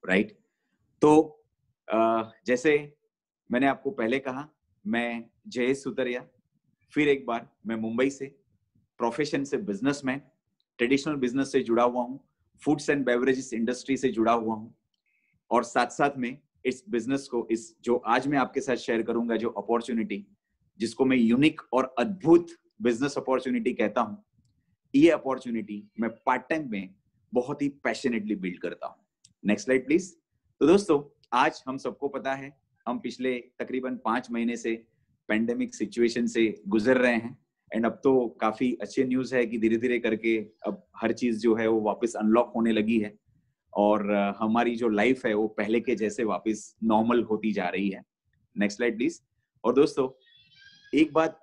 Right. तो जैसे मैंने आपको पहले कहा, मैं जयेश सुतरिया, फिर एक बार मैं मुंबई से, प्रोफेशन से बिजनेसमैन, ट्रेडिशनल बिजनेस से जुड़ा हुआ हूँ, फूड्स एंड बेवरेजेस इंडस्ट्री से जुड़ा हुआ हूँ, और साथ साथ में इस बिजनेस को, इस जो आज मैं आपके साथ शेयर करूंगा जो अपॉर्चुनिटी, जिसको मैं यूनिक और अद्भुत बिजनेस अपॉर्चुनिटी कहता हूं, ये अपॉर्चुनिटी मैं पार्ट टाइम में बहुत ही पैशनेटली बिल्ड करता हूं। Next slide please. तो दोस्तों, आज हम सबको पता है, हम पिछले तकरीबन 5 महीने से पेंडेमिक सिचुएशन से गुजर रहे हैं, एंड अब तो काफी अच्छी न्यूज है कि धीरे धीरे करके अब हर चीज जो है वो वापस अनलॉक होने लगी है, और हमारी जो लाइफ है वो पहले के जैसे वापस नॉर्मल होती जा रही है। Next slide please. और दोस्तों, एक बात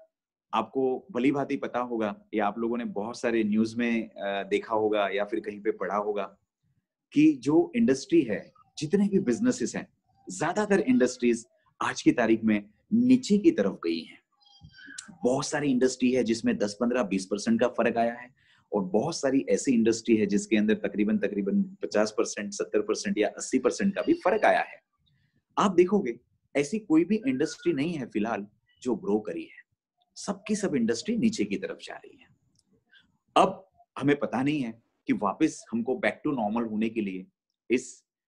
आपको भली भांति पता होगा, या आप लोगों ने बहुत सारे न्यूज में देखा होगा या फिर कहीं पे पढ़ा होगा, कि जो इंडस्ट्री है, जितने भी बिजनेसेस हैं, ज्यादातर इंडस्ट्रीज आज की तारीख में नीचे की तरफ गई हैं। बहुत सारी इंडस्ट्री है जिसमें 10, 15, 20% का फर्क आया है, और बहुत सारी ऐसी इंडस्ट्री है जिसके अंदर तकरीबन 50%, 70% या 80% का भी फर्क आया है। आप देखोगे ऐसी कोई भी इंडस्ट्री नहीं है फिलहाल जो ग्रो करी है, सबकी सब इंडस्ट्री नीचे की तरफ जा रही है। अब हमें पता नहीं है कि वापस हमको बैक टू नॉर्मल होने के लिए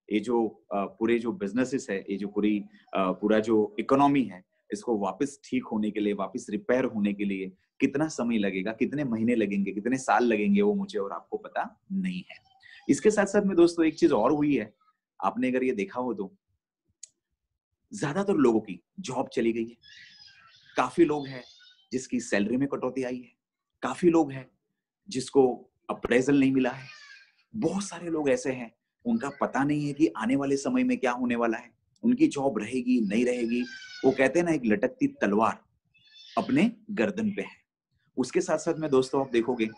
ये जो पूरे जो बिजनेसेस है, ये जो पूरा जो इकोनॉमी है, इसको वापस ठीक होने के लिए, वापस रिपेयर होने के लिए कितना समय लगेगा, कितने महीने लगेंगे, कितने साल लगेंगे, वो मुझे और आपको पता नहीं है। इसके साथ साथ में दोस्तों एक चीज और हुई है, आपने अगर ये देखा हो तो ज्यादातर लोगों की जॉब चली गई है। काफी लोग हैं जिसकी सैलरी में कटौती आई है, काफी लोग हैं जिसको अप्रेजल नहीं मिला है, बहुत सारे लोग ऐसे हैं उनका पता नहीं है कि आने वाले समय में क्या होने वाला है, उनकी जॉब रहेगी नहीं रहेगी। वो कहते हैं ना, एक लटकती तलवार अपने गर्दन पे है। उसके साथ साथ में दोस्तों आप देखोगे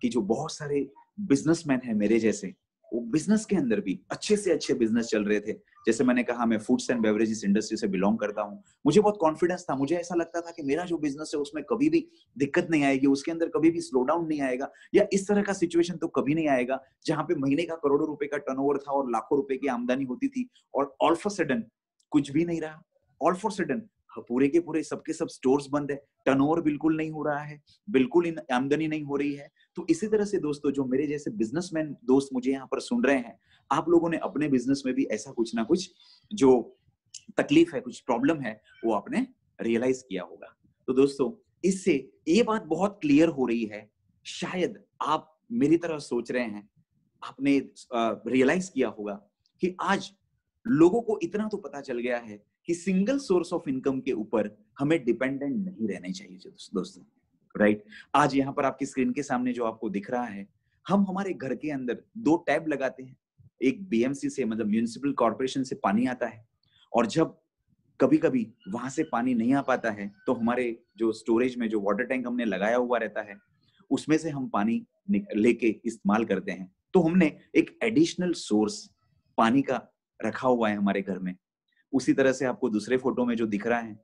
कि जो बहुत सारे बिजनेसमैन हैं मेरे जैसे, वो बिजनेस के अंदर भी अच्छे से अच्छे बिजनेस चल रहे थे। जैसे मैंने कहा, मैं फूड्स एंड बेवरेजेस इंडस्ट्री से बिलोंग करता हूँ। मुझे बहुत कॉन्फिडेंस था, मुझे ऐसा लगता था कि मेरा जो बिजनेस है उसमें कभी भी दिक्कत नहीं आएगी, उसके अंदर कभी भी स्लो डाउन नहीं आएगा, या इस तरह का सिचुएशन तो कभी नहीं आएगा जहां पे महीने का करोड़ों रुपए का टर्नओवर था और लाखों रुपए की आमदनी होती थी, और ऑल फॉर सडन कुछ भी नहीं रहा। ऑल फॉर सडन पूरे के पूरे सबके सब स्टोर्स बंद है, टर्नओवर बिल्कुल नहीं हो रहा है, बिल्कुल आमदनी नहीं हो रही है। तो इसी तरह से दोस्तों, जो मेरे जैसे बिजनेसमैन दोस्त मुझे यहाँ पर सुन रहे हैं, आप लोगों ने अपने बिजनेस में भी ऐसा कुछ ना कुछ जो तकलीफ है, कुछ प्रॉब्लम है, वो आपने रियलाइज किया होगा। तो दोस्तों, इससे ये बात बहुत क्लियर हो रही है, शायद आप मेरी तरह सोच रहे हैं, आपने रियलाइज किया होगा कि आज लोगों को इतना तो पता चल गया है कि सिंगल सोर्स ऑफ इनकम के ऊपर हमें डिपेंडेंट नहीं रहना चाहिए दोस्तों, राइट। आज यहाँ पर आपकी स्क्रीन के सामने जो आपको दिख रहा है, हम हमारे घर के अंदर 2 टैब लगाते हैं। एक बीएमसी से, मतलब म्युनिसिपल कॉर्पोरेशन से पानी आता है, और जब कभी कभी वहां से पानी नहीं आ पाता है तो हमारे जो स्टोरेज में जो वाटर टैंक हमने लगाया हुआ रहता है, उसमें से हम पानी लेके इस्तेमाल करते हैं। तो हमने एक एडिशनल सोर्स पानी का रखा हुआ है हमारे घर में। उसी तरह से आपको दूसरे फोटो में जो दिख रहा है,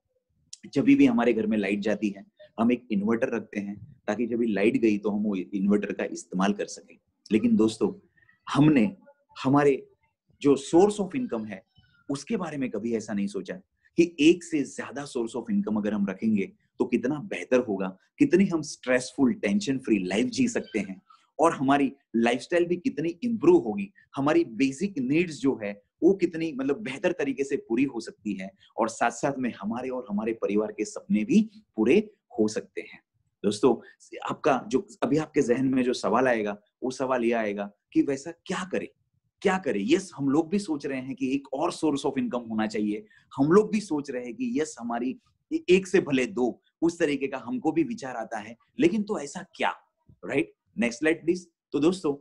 जब भी हमारे घर में लाइट जाती है, हम एक इन्वर्टर रखते हैं, ताकि जब लाइट गई तो हम वो इन्वर्टर का इस्तेमाल कर सकें। लेकिन दोस्तों, हमने हमारे जो सोर्स ऑफ इनकम है उसके बारे में कभी ऐसा नहीं सोचा कि एक से ज्यादा सोर्स ऑफ इनकम अगर हम रखेंगे तो कितना बेहतर होगा, कितनी हम स्ट्रेसफुल, टेंशन फ्री लाइफ जी सकते हैं, और हमारी लाइफस्टाइल भी कितनी इंप्रूव होगी, हमारी बेसिक नीड्स जो है वो कितनी मतलब बेहतर तरीके से पूरी हो सकती है, और साथ साथ में हमारे और हमारे परिवार के सपने भी पूरे हो सकते हैं। दोस्तों, आपका जो अभी आपके जहन में जो सवाल आएगा, वो सवाल ये आएगा कि वैसा क्या करें, क्या करें। यस, हम लोग भी सोच रहे हैं कि एक और सोर्स ऑफ इनकम होना चाहिए। हम लोग भी सोच रहे हैं कि यस, हमारी एक से भले दो, उस तरीके का हमको भी विचार आता है, लेकिन तो ऐसा क्या, राइट। Next slide please. तो दोस्तों,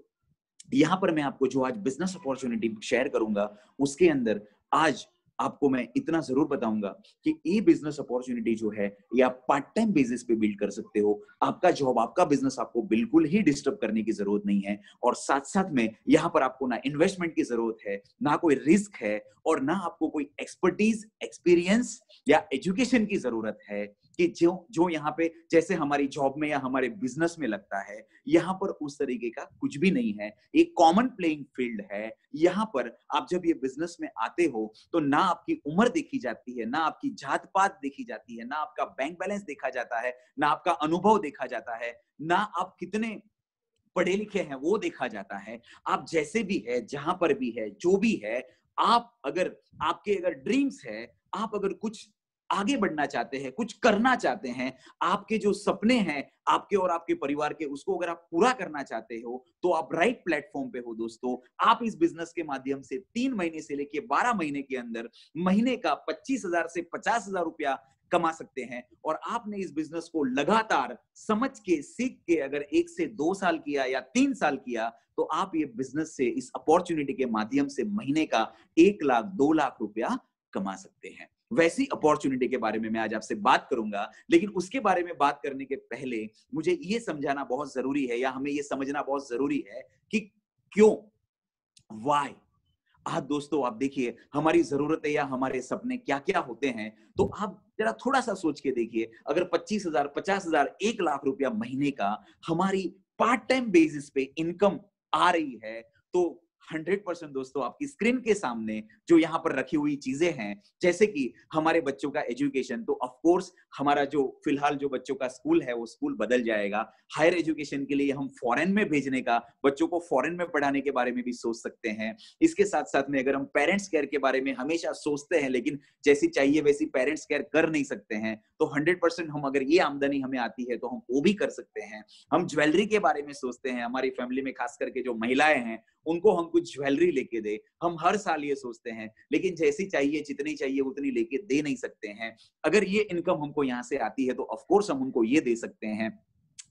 यहां पर मैं आपको जो आज बिजनेस अपॉर्चुनिटी शेयर करूंगा, उसके अंदर आज आपको मैं इतना जरूर बताऊंगा कि ये बिजनेस अपॉर्चुनिटी जो है, ये आप पार्ट टाइम बेसिस पे बिल्ड कर सकते हो। आपका जॉब, आपका बिजनेस आपको बिल्कुल ही डिस्टर्ब करने की जरूरत नहीं है, और साथ साथ में यहाँ पर आपको ना इन्वेस्टमेंट की जरूरत है, ना कोई रिस्क है, और ना आपको कोई एक्सपर्टीज, एक्सपीरियंस या एजुकेशन की जरूरत है। कि जो यहाँ पे जैसे हमारी जॉब में या हमारे बिजनेस में लगता है, यहाँ पर उस तरीके का कुछ भी नहीं है। एक कॉमन प्लेइंग फील्ड है। यहाँ पर आप जब ये बिजनेस में आते हो तो ना आपकी उम्र देखी जाती है, ना आपकी जात पात देखी जाती है, ना आपका बैंक बैलेंस देखा जाता है, ना आपका अनुभव देखा जाता है, ना आप कितने पढ़े लिखे हैं वो देखा जाता है। आप जैसे भी है, जहां पर भी है, जो भी है, आप अगर आपके अगर ड्रीम्स है, आप अगर कुछ आगे बढ़ना चाहते हैं, कुछ करना चाहते हैं, आपके जो सपने हैं आपके और आपके परिवार के, उसको अगर आप पूरा करना चाहते हो तो आप राइट प्लेटफॉर्म पे हो दोस्तों। आप इस बिजनेस के माध्यम से 3 महीने से लेके 12 महीने के अंदर महीने का 25,000 से 50,000 रुपया कमा सकते हैं। और आपने इस बिजनेस को लगातार समझ के, सीख के अगर 1 से 2 साल किया या 3 साल किया तो आप ये बिजनेस से, इस अपॉर्चुनिटी के माध्यम से महीने का 1 लाख 2 लाख रुपया कमा सकते हैं। वैसी अपॉर्चुनिटी के बारे में मैं आज आपसे बात करूंगा, लेकिन उसके बारे में बात करने के पहले मुझे ये समझाना बहुत जरूरी है, या हमें ये समझना बहुत जरूरी है कि क्यों, व्हाई। आज दोस्तों आप देखिए, हमारी जरूरतें या हमारे सपने क्या क्या होते हैं, तो आप जरा थोड़ा सा सोच के देखिए। अगर 25,000, 50,000, 1 लाख रुपया महीने का हमारी पार्ट टाइम बेसिस पे इनकम आ रही है, तो 100% दोस्तों आपकी स्क्रीन के सामने जो यहाँ पर रखी हुई चीजें हैं, जैसे कि हमारे बच्चों का एजुकेशन, तो ऑफ कोर्स हमारा जो फिलहाल जो बच्चों का स्कूल है वो स्कूल बदल जाएगा। हायर एजुकेशन के लिए हम फॉरेन में भेजने का, बच्चों को फॉरेन में पढ़ाने के बारे में भी सोच सकते हैं। इसके साथ साथ में अगर हम पेरेंट्स केयर के बारे में हमेशा सोचते हैं, लेकिन जैसी चाहिए वैसी पेरेंट्स केयर कर नहीं सकते हैं, तो 100% हम अगर ये आमदनी हमें आती है तो हम वो भी कर सकते हैं। हम ज्वेलरी के बारे में सोचते हैं, हमारी फैमिली में खास करके जो महिलाएं हैं उनको हम कुछ ज्वेलरी लेके दे, हम हर साल ये सोचते हैं, लेकिन जैसी चाहिए, जितनी चाहिए उतनी लेके दे नहीं सकते हैं। अगर ये इनकम हमको यहाँ से आती है तो ऑफ कोर्स हम उनको ये दे सकते हैं।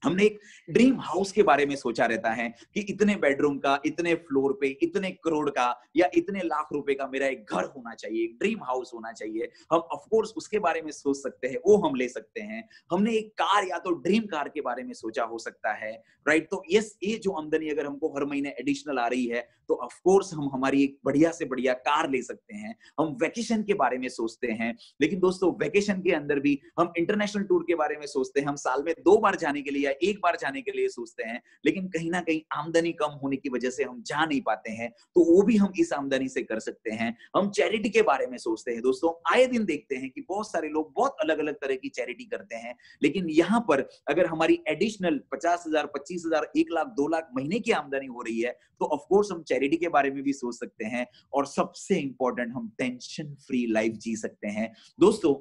हमने एक ड्रीम हाउस के बारे में सोचा रहता है कि इतने बेडरूम का, इतने फ्लोर पे, इतने करोड़ का या इतने लाख रुपए का मेरा एक घर होना चाहिए, एक ड्रीम हाउस होना चाहिए। हम ऑफ कोर्स उसके बारे में सोच सकते हैं, वो हम ले सकते हैं। हमने एक कार या तो ड्रीम कार के बारे में सोचा हो सकता है, राइट। तो ये जो आमदनी अगर हमको हर महीने एडिशनल आ रही है तो ऑफ कोर्स हम हमारी एक बढ़िया से बढ़िया कार ले सकते हैं। हम वैकेशन के बारे में सोचते हैं, लेकिन दोस्तों वैकेशन के अंदर भी हम इंटरनेशनल टूर के बारे में सोचते हैं। हम साल में 2 बार जाने के लिए या 1 बार जाने के लिए सोचते हैं, लेकिन कहीं ना कहीं आमदनी कम होने की वजह से हम जा नहीं पाते हैं, तो वो भी हम इस आमदनी से कर सकते हैं। हम चैरिटी के बारे में सोचते हैं दोस्तों। आए दिन देखते हैं कि बहुत सारे लोग बहुत अलग अलग तरह की चैरिटी करते हैं, लेकिन यहाँ पर अगर हमारी एडिशनल 50,000, 25,000, 1 लाख 2 लाख महीने की आमदनी हो रही है तो ऑफ कोर्स हम चैरिटी के बारे में भी सोच सकते हैं। और सबसे इंपॉर्टेंट, हम टेंशन फ्री लाइफ जी सकते हैं। दोस्तों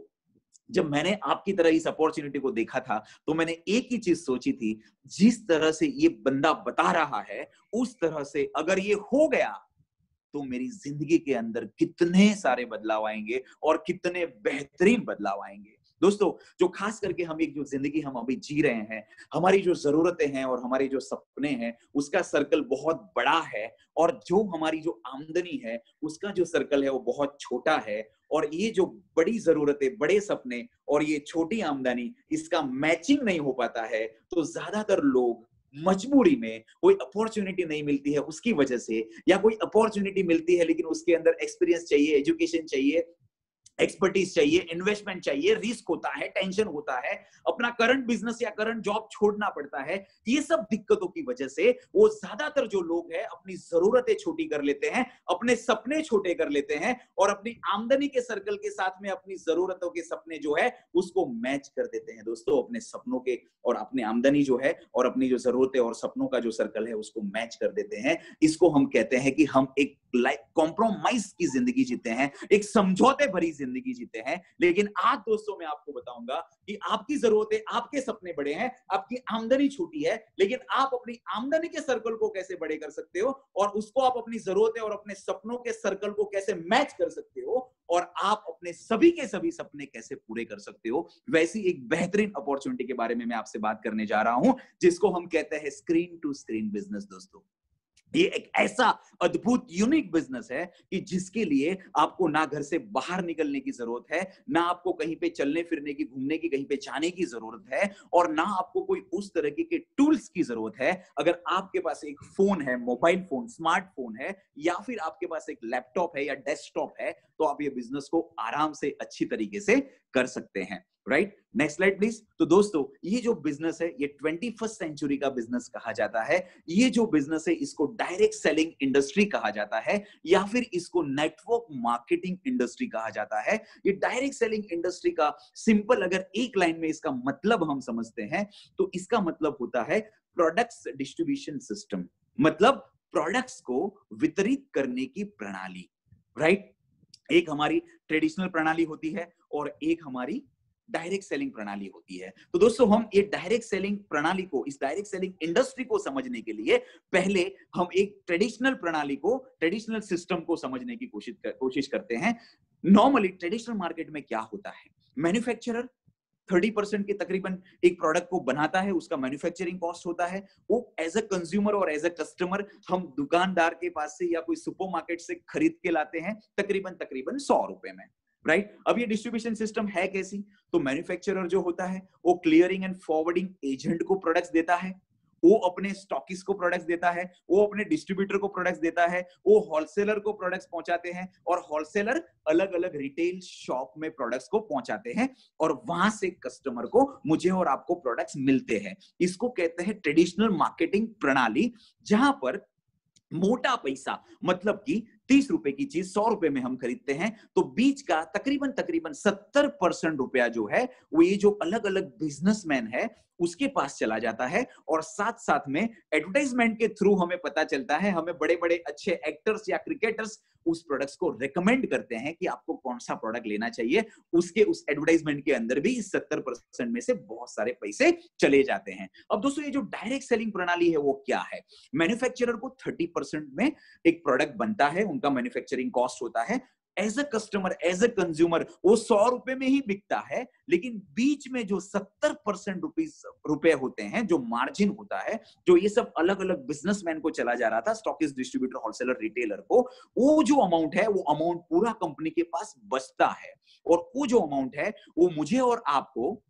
जब मैंने आपकी तरह इस अपॉर्चुनिटी को देखा था तो मैंने एक ही चीज सोची थी, जिस तरह से ये बंदा बता रहा है उस तरह से अगर ये हो गया तो मेरी जिंदगी के अंदर कितने सारे बदलाव आएंगे और कितने बेहतरीन बदलाव आएंगे। दोस्तों जो खास करके हम एक जो जिंदगी हम अभी जी रहे हैं, हमारी जो जरूरतें हैं और हमारे जो सपने हैं उसका सर्कल बहुत बड़ा है, और जो हमारी जो आमदनी है उसका जो सर्कल है वो बहुत छोटा है। और ये जो बड़ी जरूरतें, बड़े सपने और ये छोटी आमदनी, इसका मैचिंग नहीं हो पाता है, तो ज्यादातर लोग मजबूरी में, कोई अपॉर्चुनिटी नहीं मिलती है उसकी वजह से, या कोई अपॉर्चुनिटी मिलती है लेकिन उसके अंदर एक्सपीरियंस चाहिए, एजुकेशन चाहिए, एक्सपर्टीज चाहिए, इन्वेस्टमेंट चाहिए, रिस्क होता है, टेंशन होता है, अपना करंट बिजनेस या करंट जॉब छोड़ना पड़ता है। ये सब दिक्कतों की वजह से वो ज्यादातर जो लोग हैं अपनी जरूरतें छोटी कर लेते हैं, अपने सपने छोटे कर लेते हैं और अपनी आमदनी के सर्कल के साथ में अपनी जरूरतों के सपने जो है उसको मैच कर देते हैं। दोस्तों अपने सपनों के और अपनी आमदनी जो है और अपनी जो जरूरतें और सपनों का जो सर्कल है उसको मैच कर देते हैं। इसको हम कहते हैं कि हम एक लाइफ कॉम्प्रोमाइज की जिंदगी जीते हैं, एक समझौते भरी जिंदगी जीते हैं। लेकिन आज दोस्तों मैं आपको बताऊंगा कि आपकी जरूरतें, आपके सपने बड़े हैं, आपकी आमदनी छोटी है, लेकिन आप अपनी आमदनी के सर्कल को कैसे बड़े कर सकते हो और उसको आप अपनी जरूरतें और अपने सपनों के सर्कल को कैसे मैच कर सकते हो और आप अपने सभी के सभी सपने कैसे पूरे कर सकते हो। वैसी एक बेहतरीन अपॉर्चुनिटी के बारे में मैं आपसे बात करने जा रहा हूं, जिसको हम कहते हैं स्क्रीन टू स्क्रीन बिजनेस। दोस्तों ये एक ऐसा अद्भुत यूनिक बिजनेस है कि जिसके लिए आपको ना घर से बाहर निकलने की जरूरत है, ना आपको कहीं पे चलने फिरने की, घूमने की, कहीं पे जाने की जरूरत है, और ना आपको कोई उस तरह के टूल्स की जरूरत है। अगर आपके पास एक फोन है, मोबाइल फोन, स्मार्टफोन है, या फिर आपके पास एक लैपटॉप है या डेस्कटॉप है, तो आप ये बिजनेस को आराम से अच्छी तरीके से कर सकते हैं। Right, next slide please. तो दोस्तों ये जो बिजनेस है ये 21st सेंचुरी का बिजनेस कहा जाता है। ये जो बिजनेस है इसको डायरेक्ट सेलिंग इंडस्ट्री कहा जाता है या फिर इसको नेटवर्क मार्केटिंग इंडस्ट्री कहा जाता है। ये डायरेक्ट सेलिंग इंडस्ट्री का सिंपल अगर एक लाइन में इसका मतलब हम समझते हैं तो इसका मतलब होता है प्रोडक्ट्स डिस्ट्रीब्यूशन सिस्टम, मतलब प्रोडक्ट्स को वितरित करने की प्रणाली, राइट। एक हमारी ट्रेडिशनल प्रणाली होती है और एक हमारी डायरेक्ट सेलिंग प्रणाली होती है। तो दोस्तों हम ये डायरेक्ट सेलिंग प्रणाली को, इस डायरेक्ट सेलिंग इंडस्ट्री को समझने के लिए पहले हम एक ट्रेडिशनल प्रणाली को, ट्रेडिशनल सिस्टम को समझने की कोशिश करते हैं। नॉर्मली ट्रेडिशनल मार्केट में क्या होता है, मैन्युफैक्चरर 30% के तकरीबन एक प्रोडक्ट को बनाता है, उसका मैन्युफैक्चरिंग कॉस्ट होता है। वो एज अ कंज्यूमर और एज अ कस्टमर हम दुकानदार के पास से या कोई सुपरमार्केट से खरीद के लाते हैं तकरीबन 100 रुपए में, राइट। अब ये डिस्ट्रीब्यूशन सिस्टम है कैसी, तो मैन्युफैक्चरर जो होता है वो क्लियरिंग एंड फॉरवर्डिंग एजेंट को प्रोडक्ट्स देता है, वो अपने स्टॉकिस्ट को प्रोडक्ट्स देता है, वो अपने डिस्ट्रीब्यूटर को प्रोडक्ट्स देता है, वो होलसेलर को प्रोडक्ट्स पहुंचाते हैं और होलसेलर अलग अलग रिटेल शॉप में प्रोडक्ट्स को पहुंचाते हैं और वहां से कस्टमर को, मुझे और आपको प्रोडक्ट्स मिलते हैं। इसको कहते हैं ट्रेडिशनल मार्केटिंग प्रणाली, जहां पर मोटा पैसा मतलब कि 30 रुपए की चीज 100 रुपए में हम खरीदते हैं, तो बीच का तकरीबन 70% रुपया जो है वो ये जो अलग अलग बिजनेसमैन है उसके पास चला जाता है। और साथ साथ में एडवर्टाइजमेंट के थ्रू हमें पता चलता है, हमें बड़े बड़े अच्छे एक्टर्स या क्रिकेटर्स उस प्रोडक्ट्स को रेकमेंड करते हैं कि आपको कौन सा प्रोडक्ट लेना चाहिए। उसके उस एडवर्टाइजमेंट के अंदर भी इस 70% में से बहुत सारे पैसे चले जाते हैं। अब दोस्तों ये जो डायरेक्ट सेलिंग प्रणाली है वो क्या है, मैन्युफैक्चरर को 30% में एक प्रोडक्ट बनता है, उनका मैन्युफैक्चरिंग कॉस्ट होता है। As a customer, as a consumer वो 100 रुपए में ही बिकता है, लेकिन बीच में जो 70% रुपए होते हैं, जो मार्जिन होता है, जो ये सब अलग अलग बिजनेसमैन को चला जा रहा था, स्टॉकिस्ट, डिस्ट्रीब्यूटर, होलसेलर, रिटेलर को, वो जो अमाउंट है वो अमाउंट पूरा कंपनी के पास बचता है। और वो जो अमाउंट है वो मुझे और आपको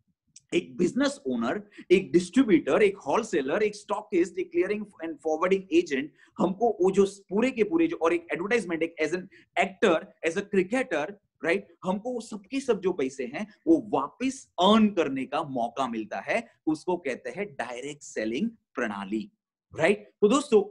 एक बिजनेस ओनर, एक डिस्ट्रीब्यूटर, एक होलसेलर, एक स्टॉकिस्ट, एक क्लियरिंग एंड फॉरवर्डिंग एजेंट, हमको वो जो पूरे के पूरे जो, और एक एडवर्टाइजमेंट, एक as an actor, as a cricketer, right, हमको वो सबके सब जो पैसे हैं वो वापस अर्न करने का मौका मिलता है। उसको कहते हैं डायरेक्ट सेलिंग प्रणाली, राइट। तो दोस्तों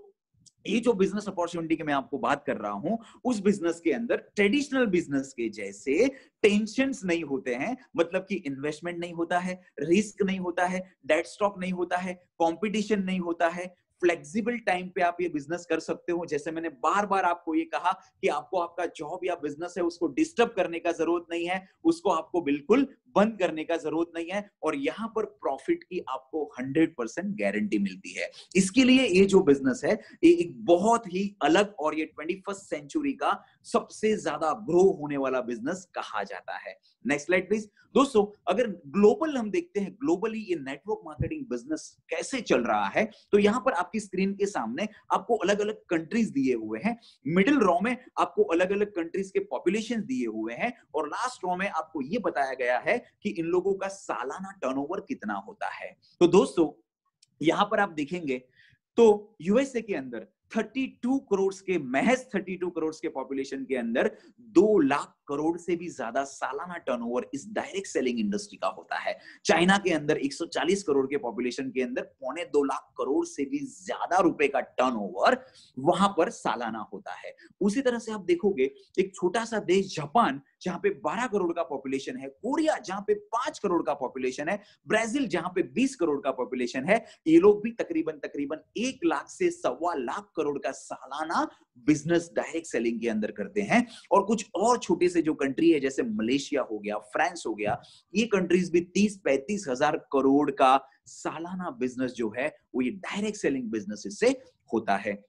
ये जो बिजनेस अपॉर्चुनिटी की मैं आपको बात कर रहा हूं, उस बिजनेस के अंदर ट्रेडिशनल बिजनेस के जैसे टेंशन्स नहीं होते हैं, मतलब कि इन्वेस्टमेंट नहीं होता है, रिस्क नहीं होता है, डेट स्टॉक नहीं होता है, कंपटीशन नहीं होता है, फ्लेक्सिबल टाइम पे आप ये बिजनेस कर सकते हो। जैसे मैंने बार बार आपको ये कहा कि आपको आपका जॉब या बिजनेस है उसको डिस्टर्ब करने का जरूरत नहीं है, उसको आपको बिल्कुल बंद करने का जरूरत नहीं है, और यहां पर प्रॉफिट की आपको 100% गारंटी मिलती है। इसके लिए ये जो बिजनेस है ये एक बहुत ही अलग और ये 21st सेंचुरी का सबसे ज्यादा ग्रो होने वाला बिजनेस कहा जाता है। Next slide please. दोस्तों अगर ग्लोबल हम देखते हैं, ग्लोबली ये नेटवर्क मार्केटिंग बिजनेस कैसे चल रहा है, तो यहां पर आपकी स्क्रीन के सामने आपको अलग अलग कंट्रीज दिए हुए हैं। मिडिल रो में आपको अलग अलग कंट्रीज के पॉपुलेशन दिए हुए हैं और लास्ट रो में आपको यह बताया गया है कि इन लोगों का सालाना टर्नओवर कितना होता है। तो दोस्तों यहां पर आप देखेंगे तो यूएसए के अंदर 32 करोड़ के, महज 32 करोड़ के पॉपुलेशन के अंदर 2 लाख करोड़ से भी ज्यादा सालाना टर्नओवर इस डायरेक्ट सेलिंग इंडस्ट्री का होता है। चाइना के अंदर 140 करोड़ के पॉपुलेशन के अंदर 2.25 लाख करोड़ से भी ज्यादा रुपए का टर्नओवर वहां पर सालाना होता है। उसी तरह से आप देखोगे एक छोटा सा देश जापान जहां पे 12 करोड़ का पॉपुलेशन है, कोरिया जहां पे 5 करोड़ का पॉपुलेशन है, ब्राजील जहां पे 20 करोड़ का पॉपुलेशन है, ये लोग भी तकरीबन 1 लाख से 1.25 लाख करोड़ का सालाना बिजनेस डायरेक्ट सेलिंग के अंदर करते हैं। और कुछ और छोटे से जो कंट्री है जैसे मलेशिया हो गया, फ्रांस हो गया, ये कंट्रीज भी 30-35 हजार करोड़ का सालाना बिजनेस जो है वो ये डायरेक्ट सेलिंग बिजनेस से होता है।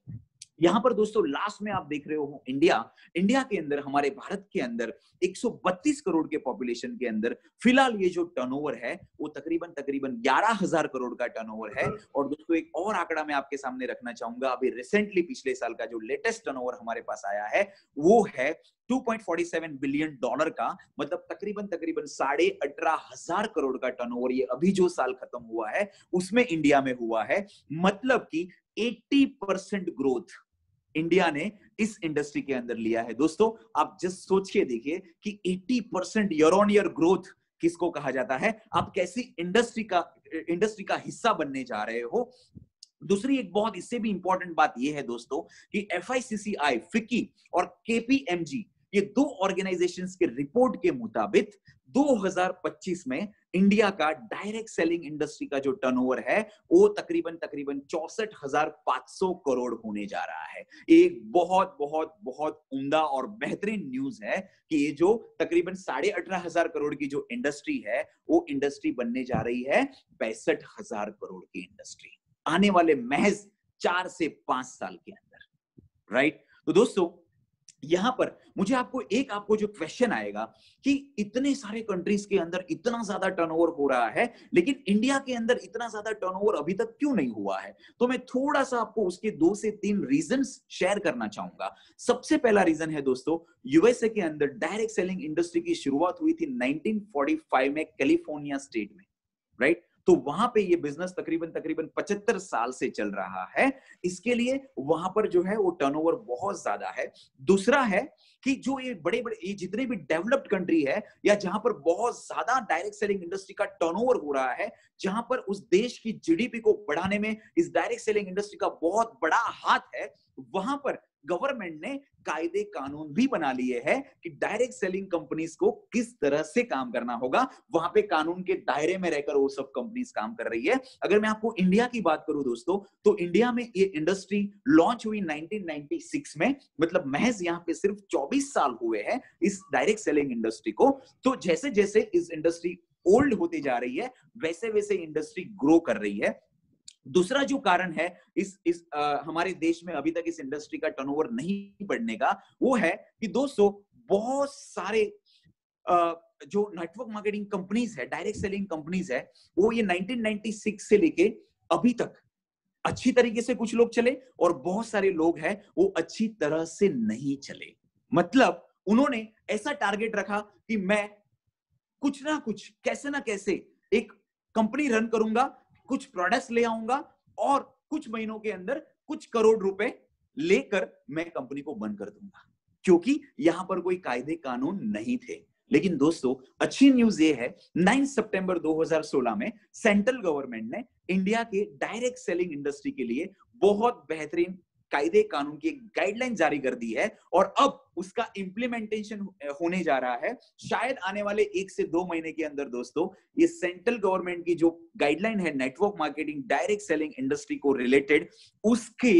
यहां पर दोस्तों लास्ट में आप देख रहे हो इंडिया के अंदर, हमारे भारत के अंदर 132 करोड़ के पॉपुलेशन के अंदर फिलहाल ये जो टर्नओवर है वो तकरीबन 11,000 करोड़ का टर्नओवर है। और दोस्तों एक और आंकड़ा मैं आपके सामने रखना चाहूंगा, अभी रिसेंटली पिछले साल का जो लेटेस्ट टर्नओवर हमारे पास आया है वो है $2.47 बिलियन का, मतलब तकरीबन 18,500 करोड़ का टर्नओवर ये अभी जो साल खत्म हुआ है उसमें इंडिया में हुआ है। मतलब कि 80% ग्रोथ इंडिया ने इस इंडस्ट्री के अंदर लिया है। दोस्तों आप जस्ट सोच के देखिए कि 80% ईयर ऑन ईयर ग्रोथ किसको कहा जाता है, आप कैसी इंडस्ट्री का हिस्सा बनने जा रहे हो। दूसरी एक बहुत इससे भी इंपॉर्टेंट बात यह है दोस्तों कि FICCI, फिक्की और KPMG, ये दो ऑर्गेनाइजेशंस के रिपोर्ट के मुताबिक 2025 में इंडिया का डायरेक्ट सेलिंग इंडस्ट्री का जो टर्नओवर है वो तकरीबन 64,500 करोड़ होने जा रहा है। एक बहुत बहुत बहुत उम्दा और बेहतरीन न्यूज है कि ये जो तकरीबन 18,500 करोड़ की जो इंडस्ट्री है वो इंडस्ट्री बनने जा रही है 65,000 करोड़ की इंडस्ट्री आने वाले महज 4 से 5 साल के अंदर, राइट। तो दोस्तों यहां पर मुझे आपको जो क्वेश्चन आएगा कि इतने सारे कंट्रीज के अंदर इतना ज्यादा टर्नओवर हो रहा है लेकिन इंडिया के अंदर इतना ज्यादा टर्नओवर अभी तक क्यों नहीं हुआ है, तो मैं थोड़ा सा आपको उसके 2 से 3 रीजंस शेयर करना चाहूंगा। सबसे पहला रीजन है दोस्तों, यूएसए के अंदर डायरेक्ट सेलिंग इंडस्ट्री की शुरुआत हुई थी 1945 में कैलिफोर्निया स्टेट में, राइट। तो वहां पे ये बिजनेस तकरीबन 75 साल से चल रहा है, इसके लिए वहां पर जो है वो टर्नओवर बहुत ज्यादा है। दूसरा है कि जो ये बड़े ये जितने भी डेवलप्ड कंट्री है या जहां पर बहुत ज्यादा डायरेक्ट सेलिंग इंडस्ट्री का टर्नओवर हो रहा है, जहां पर उस देश की जीडीपी को बढ़ाने में इस डायरेक्ट सेलिंग इंडस्ट्री का बहुत बड़ा हाथ है, वहां पर गवर्नमेंट ने कायदे कानून भी बना लिए हैं कि डायरेक्ट सेलिंग कंपनीज को किस तरह से काम करना होगा। वहां पे कानून के दायरे में रहकर वो सब कंपनीज काम कर रही है। अगर मैं आपको इंडिया की बात करूं दोस्तों, तो इंडिया में ये इंडस्ट्री लॉन्च हुई 1996 में, मतलब महज यहां पे सिर्फ 24 साल हुए हैं इस डायरेक्ट सेलिंग इंडस्ट्री को। तो जैसे जैसे इस इंडस्ट्री ओल्ड होती जा रही है वैसे वैसे इंडस्ट्री ग्रो कर रही है। दूसरा जो कारण है हमारे देश में अभी तक इस इंडस्ट्री का टर्नओवर नहीं बढ़ने का, वो है कि दोस्तों बहुत सारे जो नेटवर्क मार्केटिंग कंपनीज है, डायरेक्ट सेलिंग कंपनीज है, वो ये 1996 से लेके अभी तक अच्छी तरीके से कुछ लोग चले और बहुत सारे लोग हैं वो अच्छी तरह से नहीं चले। मतलब उन्होंने ऐसा टारगेट रखा कि मैं कुछ ना कुछ कैसे ना कैसे एक कंपनी रन करूंगा, कुछ प्रोडक्ट्स ले आऊंगा और कुछ महीनों के अंदर कुछ करोड़ रुपए लेकर मैं कंपनी को बंद कर दूंगा, क्योंकि यहां पर कोई कायदे कानून नहीं थे। लेकिन दोस्तों अच्छी न्यूज ये है, 9 सितंबर 2016 में सेंट्रल गवर्नमेंट ने इंडिया के डायरेक्ट सेलिंग इंडस्ट्री के लिए बहुत बेहतरीन कायदे कानून की एक गाइडलाइन जारी कर दी है और अब उसका इंप्लीमेंटेशन होने जा रहा है। शायद आने वाले 1 से 2 महीने के अंदर दोस्तों ये सेंट्रल गवर्नमेंट की जो गाइडलाइन है network marketing direct selling industry को रिलेटेड, उसके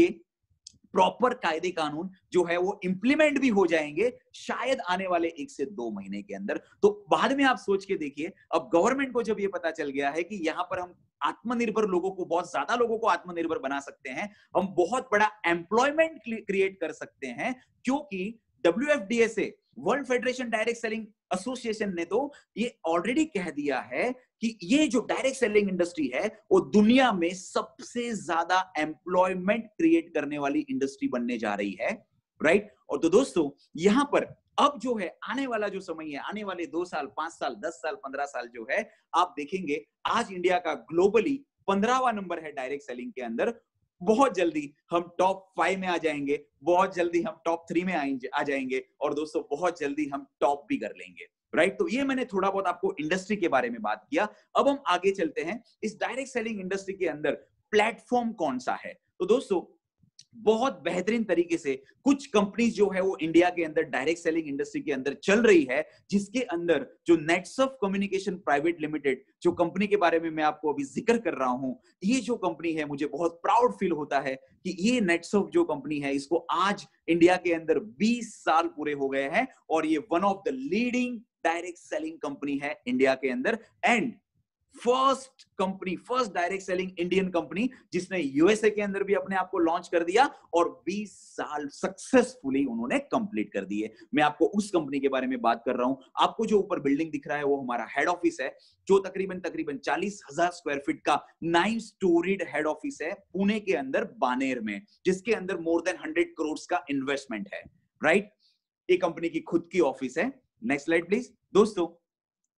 प्रॉपर कायदे कानून जो है वो इंप्लीमेंट भी हो जाएंगे शायद आने वाले 1 से 2 महीने के अंदर। तो बाद में आप सोच के देखिए, अब गवर्नमेंट को जब ये पता चल गया है कि यहां पर हम आत्मनिर्भर लोगों को, बहुत ज्यादा लोगों को आत्मनिर्भर बना सकते हैं, हम बहुत बड़ा एम्प्लॉयमेंट क्रिएट कर सकते हैं, क्योंकि WFDSA, world federation direct selling association ने तो ये ऑलरेडी कह दिया है कि ये जो डायरेक्ट सेलिंग इंडस्ट्री है वो दुनिया में सबसे ज्यादा एम्प्लॉयमेंट क्रिएट करने वाली इंडस्ट्री बनने जा रही है, राइट। और तो दोस्तों यहां पर अब जो है आने वाला जो समय है, आने वाले 2 साल, 5 साल, 10 साल, 15 साल जो है, आप देखेंगे आज इंडिया का ग्लोबली 15वां नंबर है डायरेक्ट सेलिंग के अंदर। बहुत जल्दी हम टॉप 5 में आ जाएंगे, बहुत जल्दी हम टॉप 3 में आ जाएंगे और दोस्तों बहुत जल्दी हम टॉप भी कर लेंगे, राइट। तो ये मैंने थोड़ा बहुत आपको इंडस्ट्री के बारे में बात किया। अब हम आगे चलते हैं, इस डायरेक्ट सेलिंग इंडस्ट्री के अंदर प्लेटफॉर्म कौन सा है। तो दोस्तों बहुत बेहतरीन तरीके से कुछ कंपनीज जो है वो इंडिया के अंदर डायरेक्ट सेलिंग इंडस्ट्री के अंदर चल रही है, जिसके अंदर जो नेटसर्फ कम्युनिकेशन प्राइवेट लिमिटेड जो कंपनी के बारे में मैं आपको अभी जिक्र कर रहा हूं, ये जो कंपनी है मुझे बहुत प्राउड फील होता है कि ये नेटसर्फ जो कंपनी है इसको आज इंडिया के अंदर 20 साल पूरे हो गए हैं और ये one of the leading direct selling company है इंडिया के अंदर and first direct selling Indian company जिसने यूएसए के अंदर भी अपने आप को लॉन्च कर दिया और 20 साल सक्सेसफुली उन्होंने कंप्लीट कर दिए। मैं आपको उस कंपनी के बारे में बात कर रहा हूं। आपको जो ऊपर बिल्डिंग दिख रहा है वो हमारा हेड ऑफिस है, जो तकरीबन 40,000 स्क्वायर फीट का 9 स्टोरीड हेड ऑफिस है पुणे के अंदर बानेर में, जिसके अंदर मोर देन 100 करोड़ का इन्वेस्टमेंट है, राइट। ये कंपनी की खुद की ऑफिस है। Next slide please. दोस्तों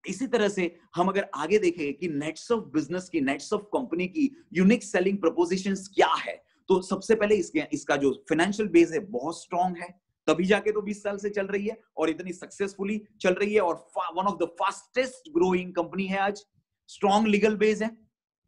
इसी तरह से हम अगर आगे देखें कि नेटसर्फ बिजनेस की, नेटसर्फ कंपनी की यूनिक सेलिंग प्रपोजिशंस क्या है, तो सबसे पहले इसका जो फाइनेंशियल बेस है बहुत स्ट्रांग है, तभी जाके तो 20 साल से चल रही है और इतनी सक्सेसफुली चल रही है और one of the fastest growing company है आज, स्ट्रॉन्ग लीगल बेस है,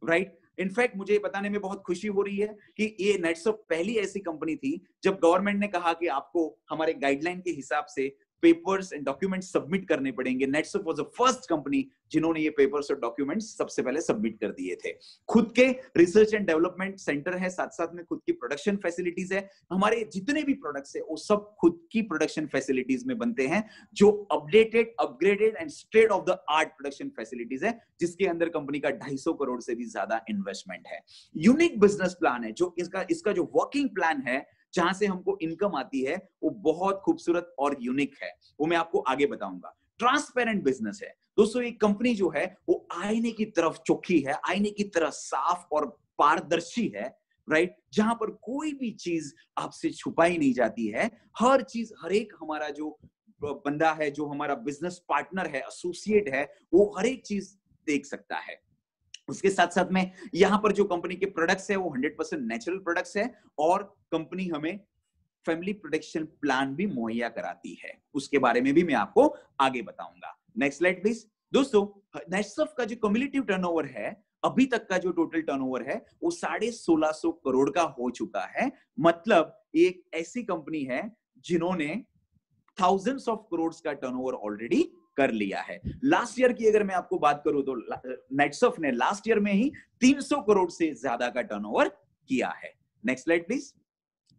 राइट। इनफैक्ट मुझे बताने में बहुत खुशी हो रही है कि ये नेटसर्फ पहली ऐसी कंपनी थी जब गवर्नमेंट ने कहा कि आपको हमारे गाइडलाइन के हिसाब से पेपर्स एंड डॉक्यूमेंट्स सबमिट करने पड़ेंगे। Netsurf was the first company जिन्होंने ये पेपर्स और डॉक्यूमेंट्स सबसे पहले सबमिट कर दिए थे। खुद के रिसर्च एंड डेवलपमेंट सेंटर है, साथ साथ में खुद की प्रोडक्शन फैसिलिटीज है। हमारे जितने भी प्रोडक्ट्स है वो सब खुद की प्रोडक्शन फैसिलिटीज में बनते हैं, जो updated, upgraded and state of the art production facilities है, जिसके अंदर कंपनी का 250 करोड़ से भी ज्यादा इन्वेस्टमेंट है। यूनिक बिजनेस प्लान है, जो इसका जो वर्किंग प्लान है, जहां से हमको इनकम आती है, वो बहुत खूबसूरत और यूनिक है, वो मैं आपको आगे बताऊंगा। ट्रांसपेरेंट बिजनेस है दोस्तों, ये कंपनी जो है वो आईने की तरफ चौखी है, आईने की तरह साफ और पारदर्शी है, राइट, जहां पर कोई भी चीज आपसे छुपाई नहीं जाती है। हर चीज, हर एक हमारा जो बंदा है, जो हमारा बिजनेस पार्टनर है, एसोसिएट है, वो हर एक चीज देख सकता है। उसके साथ साथ में यहां पर जो कंपनी के प्रोडक्ट्स है वो 100% नेचुरल प्रोडक्ट्स है और कंपनी हमें फैमिली प्रोटेक्शन प्लान भी मुहैया कराती है, उसके बारे में भी मैं आपको आगे बताऊंगा। Next slide please. दोस्तों, नेटसर्फ का जो क्युमुलेटिव टर्नओवर है, अभी तक का जो टोटल टर्नओवर है वो 1650 करोड़ का हो चुका है। मतलब एक ऐसी कंपनी है जिन्होंने थाउजेंड्स ऑफ करोड़ का टर्नओवर ऑलरेडी कर लिया है। लास्ट ईयर की अगर मैं आपको बात करूं तो नेटसर्फ ने लास्ट ईयर में ही 300 करोड़ से ज्यादा का टर्नओवर किया है। Next slide please.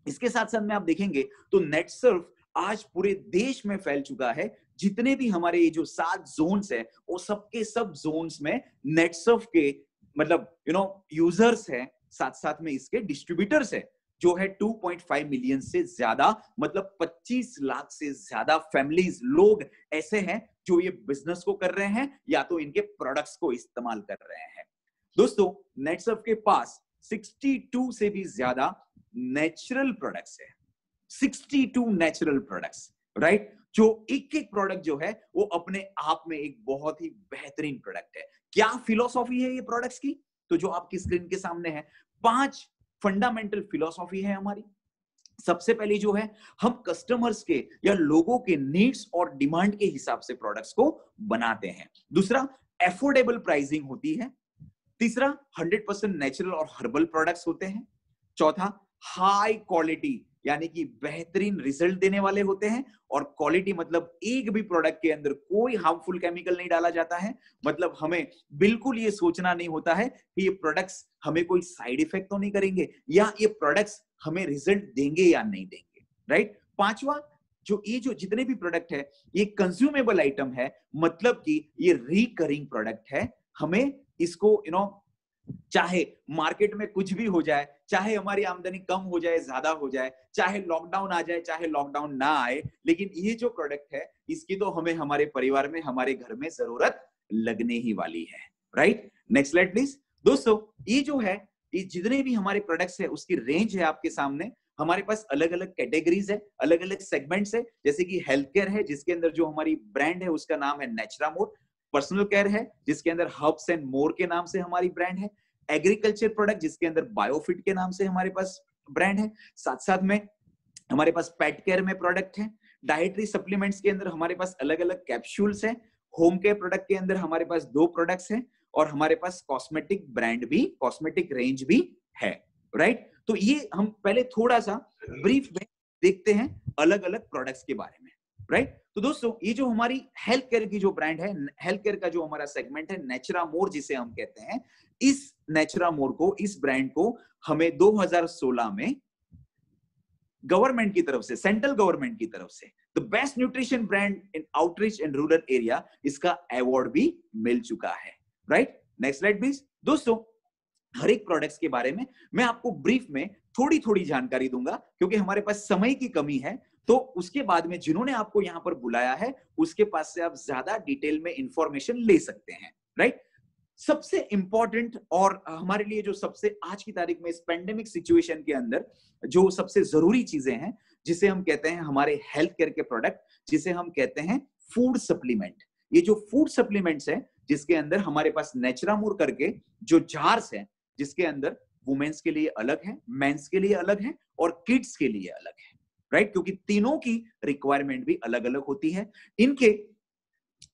इसके साथ साथ में आप देखेंगे तो नेटसर्फ आज पूरे देश में फैल चुका है। जितने भी हमारे ये जो 7 जोन्स है, वो सबके सब जोन्स में नेटसर्फ के मतलब यूजर्स है, साथ साथ में इसके डिस्ट्रीब्यूटर्स है, जो है 2.5 मिलियन से ज्यादा, मतलब 25 लाख से ज्यादा फैमिलीज, लोग ऐसे हैं जो ये बिजनेस को कर रहे हैं या तो इनके प्रोडक्ट्स को इस्तेमाल कर रहे हैं। दोस्तों, नेटसर्फ के पास 62 से भी ज्यादा नेचुरल प्रोडक्ट्स है, 62 नेचुरल प्रोडक्ट्स, राइट, जो एक एक प्रोडक्ट जो है वो अपने आप में एक बहुत ही बेहतरीन प्रोडक्ट है। क्या फिलॉसफी है ये प्रोडक्ट्स की? तो जो आपकी स्क्रीन के सामने है, 5 फंडामेंटल फिलॉसफी है हमारी। सबसे पहले जो है, हम कस्टमर्स के या लोगों के नीड्स और डिमांड के हिसाब से प्रोडक्ट्स को बनाते हैं। दूसरा, एफोर्डेबल प्राइसिंग होती है। तीसरा, 100% नेचुरल और हर्बल प्रोडक्ट्स होते हैं। चौथा, हाई क्वालिटी यानी कि बेहतरीन रिजल्ट देने वाले होते हैं। और क्वालिटी मतलब एक भी प्रोडक्ट के अंदर कोई हार्मफुल केमिकल नहीं डाला जाता है। मतलब हमें बिल्कुल ये सोचना नहीं होता है कि ये प्रोडक्ट्स हमें कोई साइड इफेक्ट तो नहीं करेंगे या ये प्रोडक्ट्स हमें रिजल्ट देंगे या नहीं देंगे, राइट। पांचवा, जो जितने भी प्रोडक्ट है, ये कंज्यूमेबल आइटम है, मतलब कि ये रिकरिंग प्रोडक्ट है। हमें इसको चाहे मार्केट में कुछ भी हो जाए, चाहे हमारी आमदनी कम हो जाए, ज्यादा हो जाए, चाहे लॉकडाउन आ जाए, चाहे लॉकडाउन ना आए, लेकिन ये जो प्रोडक्ट है इसकी तो हमें हमारे परिवार में, हमारे घर में जरूरत लगने ही वाली है, राइट। Next slide please. दोस्तों, ये जो है, ये जितने भी हमारे प्रोडक्ट्स है उसकी रेंज है आपके सामने। हमारे पास अलग अलग कैटेगरीज है, अलग अलग सेगमेंट्स है, जैसे कि हेल्थ केयर है, जिसके अंदर जो हमारी ब्रांड है उसका नाम है नेचुरामोर। पर्सनल केयर है, जिसके अंदर हर्ब्स एंड मोर के नाम से हमारी ब्रांड है। एग्रीकल्चर प्रोडक्ट, जिसके अंदर बायोफिट के नाम से हमारे पास ब्रांड है। साथ साथ में हमारे पास पेट केयर में प्रोडक्ट है। डाइटरी सप्लीमेंट्स के अंदर हमारे पास अलग अलग कैप्सूल्स है। होम केयर प्रोडक्ट के अंदर हमारे पास 2 प्रोडक्ट्स हैं और हमारे पास कॉस्मेटिक ब्रांड भी, कॉस्मेटिक रेंज भी है, राइट। तो ये हम पहले थोड़ा सा ब्रीफ में देखते हैं अलग अलग प्रोडक्ट्स के बारे में, राइट। तो दोस्तों, ये जो हमारी हेल्थ केयर की जो ब्रांड है, हेल्थ केयर का जो हमारा सेगमेंट है, नेचुरामोर जिसे हम कहते हैं, इस नेचुरामोर को, इस ब्रांड को हमें 2016 में गवर्नमेंट की तरफ से, सेंट्रल गवर्नमेंट की तरफ से the best nutrition brand in outreach and rural area, इसका अवार्ड भी मिल चुका है, राइट। Next slide please. दोस्तों, हर एक प्रोडक्ट्स के बारे में मैं आपको ब्रीफ में थोड़ी थोड़ी जानकारी दूंगा, क्योंकि हमारे पास समय की कमी है। तो उसके बाद में जिन्होंने आपको यहां पर बुलाया है उसके पास से आप ज्यादा डिटेल में इंफॉर्मेशन ले सकते हैं, राइट। सबसे इंपॉर्टेंट और हमारे लिए जो सबसे आज की तारीख में इस पेंडेमिक सिचुएशन के अंदर जो सबसे जरूरी चीजें हैं, जिसे हम कहते हैं हमारे हेल्थ केयर के प्रोडक्ट, जिसे हम कहते हैं फूड सप्लीमेंट। ये जो फूड सप्लीमेंट्स है, जिसके अंदर हमारे पास नेचुरामोर करके जो जार्स हैं, जिसके अंदर वुमेन्स के लिए अलग है, मेंस के लिए अलग है और किड्स के लिए अलग है, राइट, क्योंकि तीनों की रिक्वायरमेंट भी अलग अलग होती है। इनके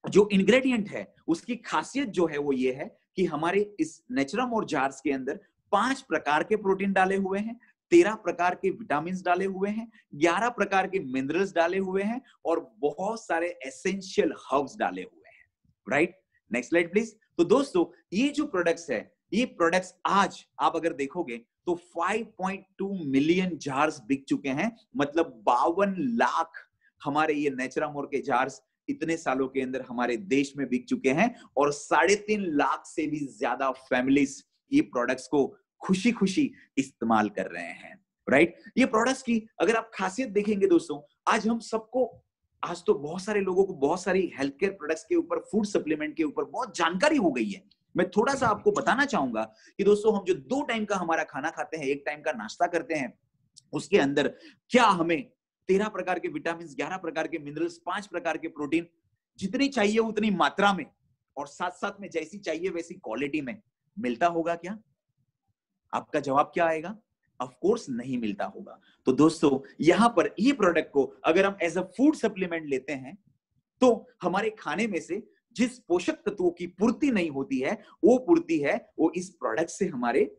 जो इंग्रेडिएंट है उसकी खासियत जो है वो ये है कि हमारे इस नेचुरामोर जार्स के अंदर 5 प्रकार के प्रोटीन डाले हुए हैं, 13 प्रकार के विटामिन डाले हुए हैं, 11 प्रकार के मिनरल्स डाले हुए हैं और बहुत सारे एसेंशियल हर्ब्स डाले हुए हैं, राइट। Next slide please. तो दोस्तों ये जो प्रोडक्ट्स है, ये प्रोडक्ट्स आज आप अगर देखोगे तो 5.2 मिलियन जार्स बिक चुके हैं, मतलब 52 लाख हमारे ये नेचुरामोर के जार्स इतने सालों के अंदर हमारे देश में बिक चुके हैं और 3.5 लाख से भी ज्यादा फैमिलीज ये प्रोडक्ट्स को खुशी खुशी इस्तेमाल कर रहे हैं, राइट। ये प्रोडक्ट्स की अगर आप खासियत देखेंगे दोस्तों, आज हम सबको, आज तो बहुत सारे लोगों को बहुत सारी हेल्थ केयर प्रोडक्ट्स के ऊपर, फूड सप्लीमेंट के ऊपर बहुत जानकारी हो गई है। मैं थोड़ा सा आपको बताना चाहूंगा कि दोस्तों हम जो 2 टाइम का हमारा खाना खाते हैं, 1 टाइम का नाश्ता करते हैं, उसके अंदर क्या हमें 13 प्रकार के विटामिन, 11 प्रकार के मिनरल्स, 5 प्रकार के प्रोटीन जितनी चाहिए उतनी मात्रा में और साथ साथ में जैसी चाहिए वैसी क्वालिटी में मिलता होगा क्या? आपका जवाब क्या आएगा? ऑफ कोर्स नहीं मिलता होगा। तो दोस्तों यहां पर ये प्रोडक्ट को अगर हम एज अ फूड सप्लीमेंट लेते हैं तो हमारे खाने में से जिस पोषक तत्वों की पूर्ति नहीं होती है वो पूर्ति है वो इस प्रोडक्ट से हमारे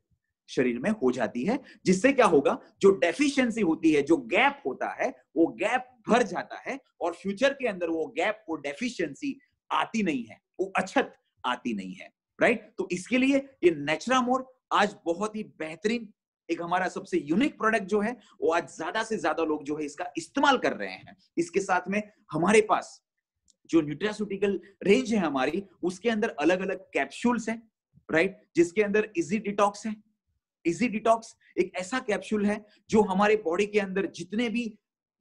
शरीर में हो जाती है, जिससे क्या होगा, जो डेफिशिएंसी होती है, जो गैप होता है, वो गैप भर जाता है और फ्यूचर के अंदर वो गैप, वो डेफिशिएंसी आती नहीं है, वो अछत आती नहीं है, राइट। तो इसके लिए ये नेचुरामोर आज बहुत ही बेहतरीन एक हमारा सबसे यूनिक प्रोडक्ट जो है वो आज ज्यादा से ज्यादा लोग जो है इसका इस्तेमाल कर रहे हैं। इसके साथ में हमारे पास जो न्यूट्रास्यूटिकल रेंज है हमारी, उसके अंदर अलग अलग कैप्सूल्स हैं, राइट, जिसके अंदर इजी डिटॉक्स है। इजी डिटॉक्स एक ऐसा कैप्सूल है जो हमारे बॉडी के अंदर जितने भी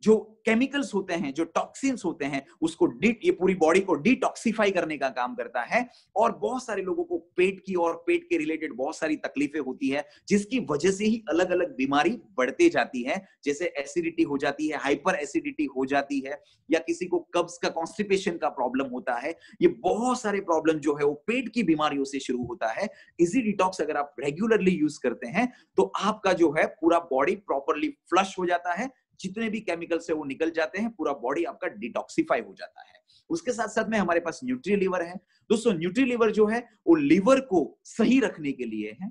जो केमिकल्स होते हैं, जो टॉक्सिन्स होते हैं, उसको ये पूरी बॉडी को डिटॉक्सिफाई करने का काम करता है। और बहुत सारे लोगों को पेट की और पेट के रिलेटेड बहुत सारी तकलीफें होती है, जिसकी वजह से ही अलग अलग बीमारी बढ़ते जाती है, जैसे एसिडिटी हो जाती है, हाइपर एसिडिटी हो जाती है, या किसी को कब्ज का, कॉन्स्टिपेशन का प्रॉब्लम होता है। ये बहुत सारे प्रॉब्लम जो है वो पेट की बीमारियों से शुरू होता है। इजी डिटॉक्स अगर आप रेगुलरली यूज करते हैं तो आपका जो है पूरा बॉडी प्रॉपरली फ्लश हो जाता है, जितने भी केमिकल से वो निकल जाते हैं, पूरा बॉडी आपका डिटॉक्सिफाई हो जाता है। उसके साथ साथ में हमारे पास न्यूट्री लीवर है। दोस्तों न्यूट्री लीवर जो है वो लीवर को सही रखने के लिए है,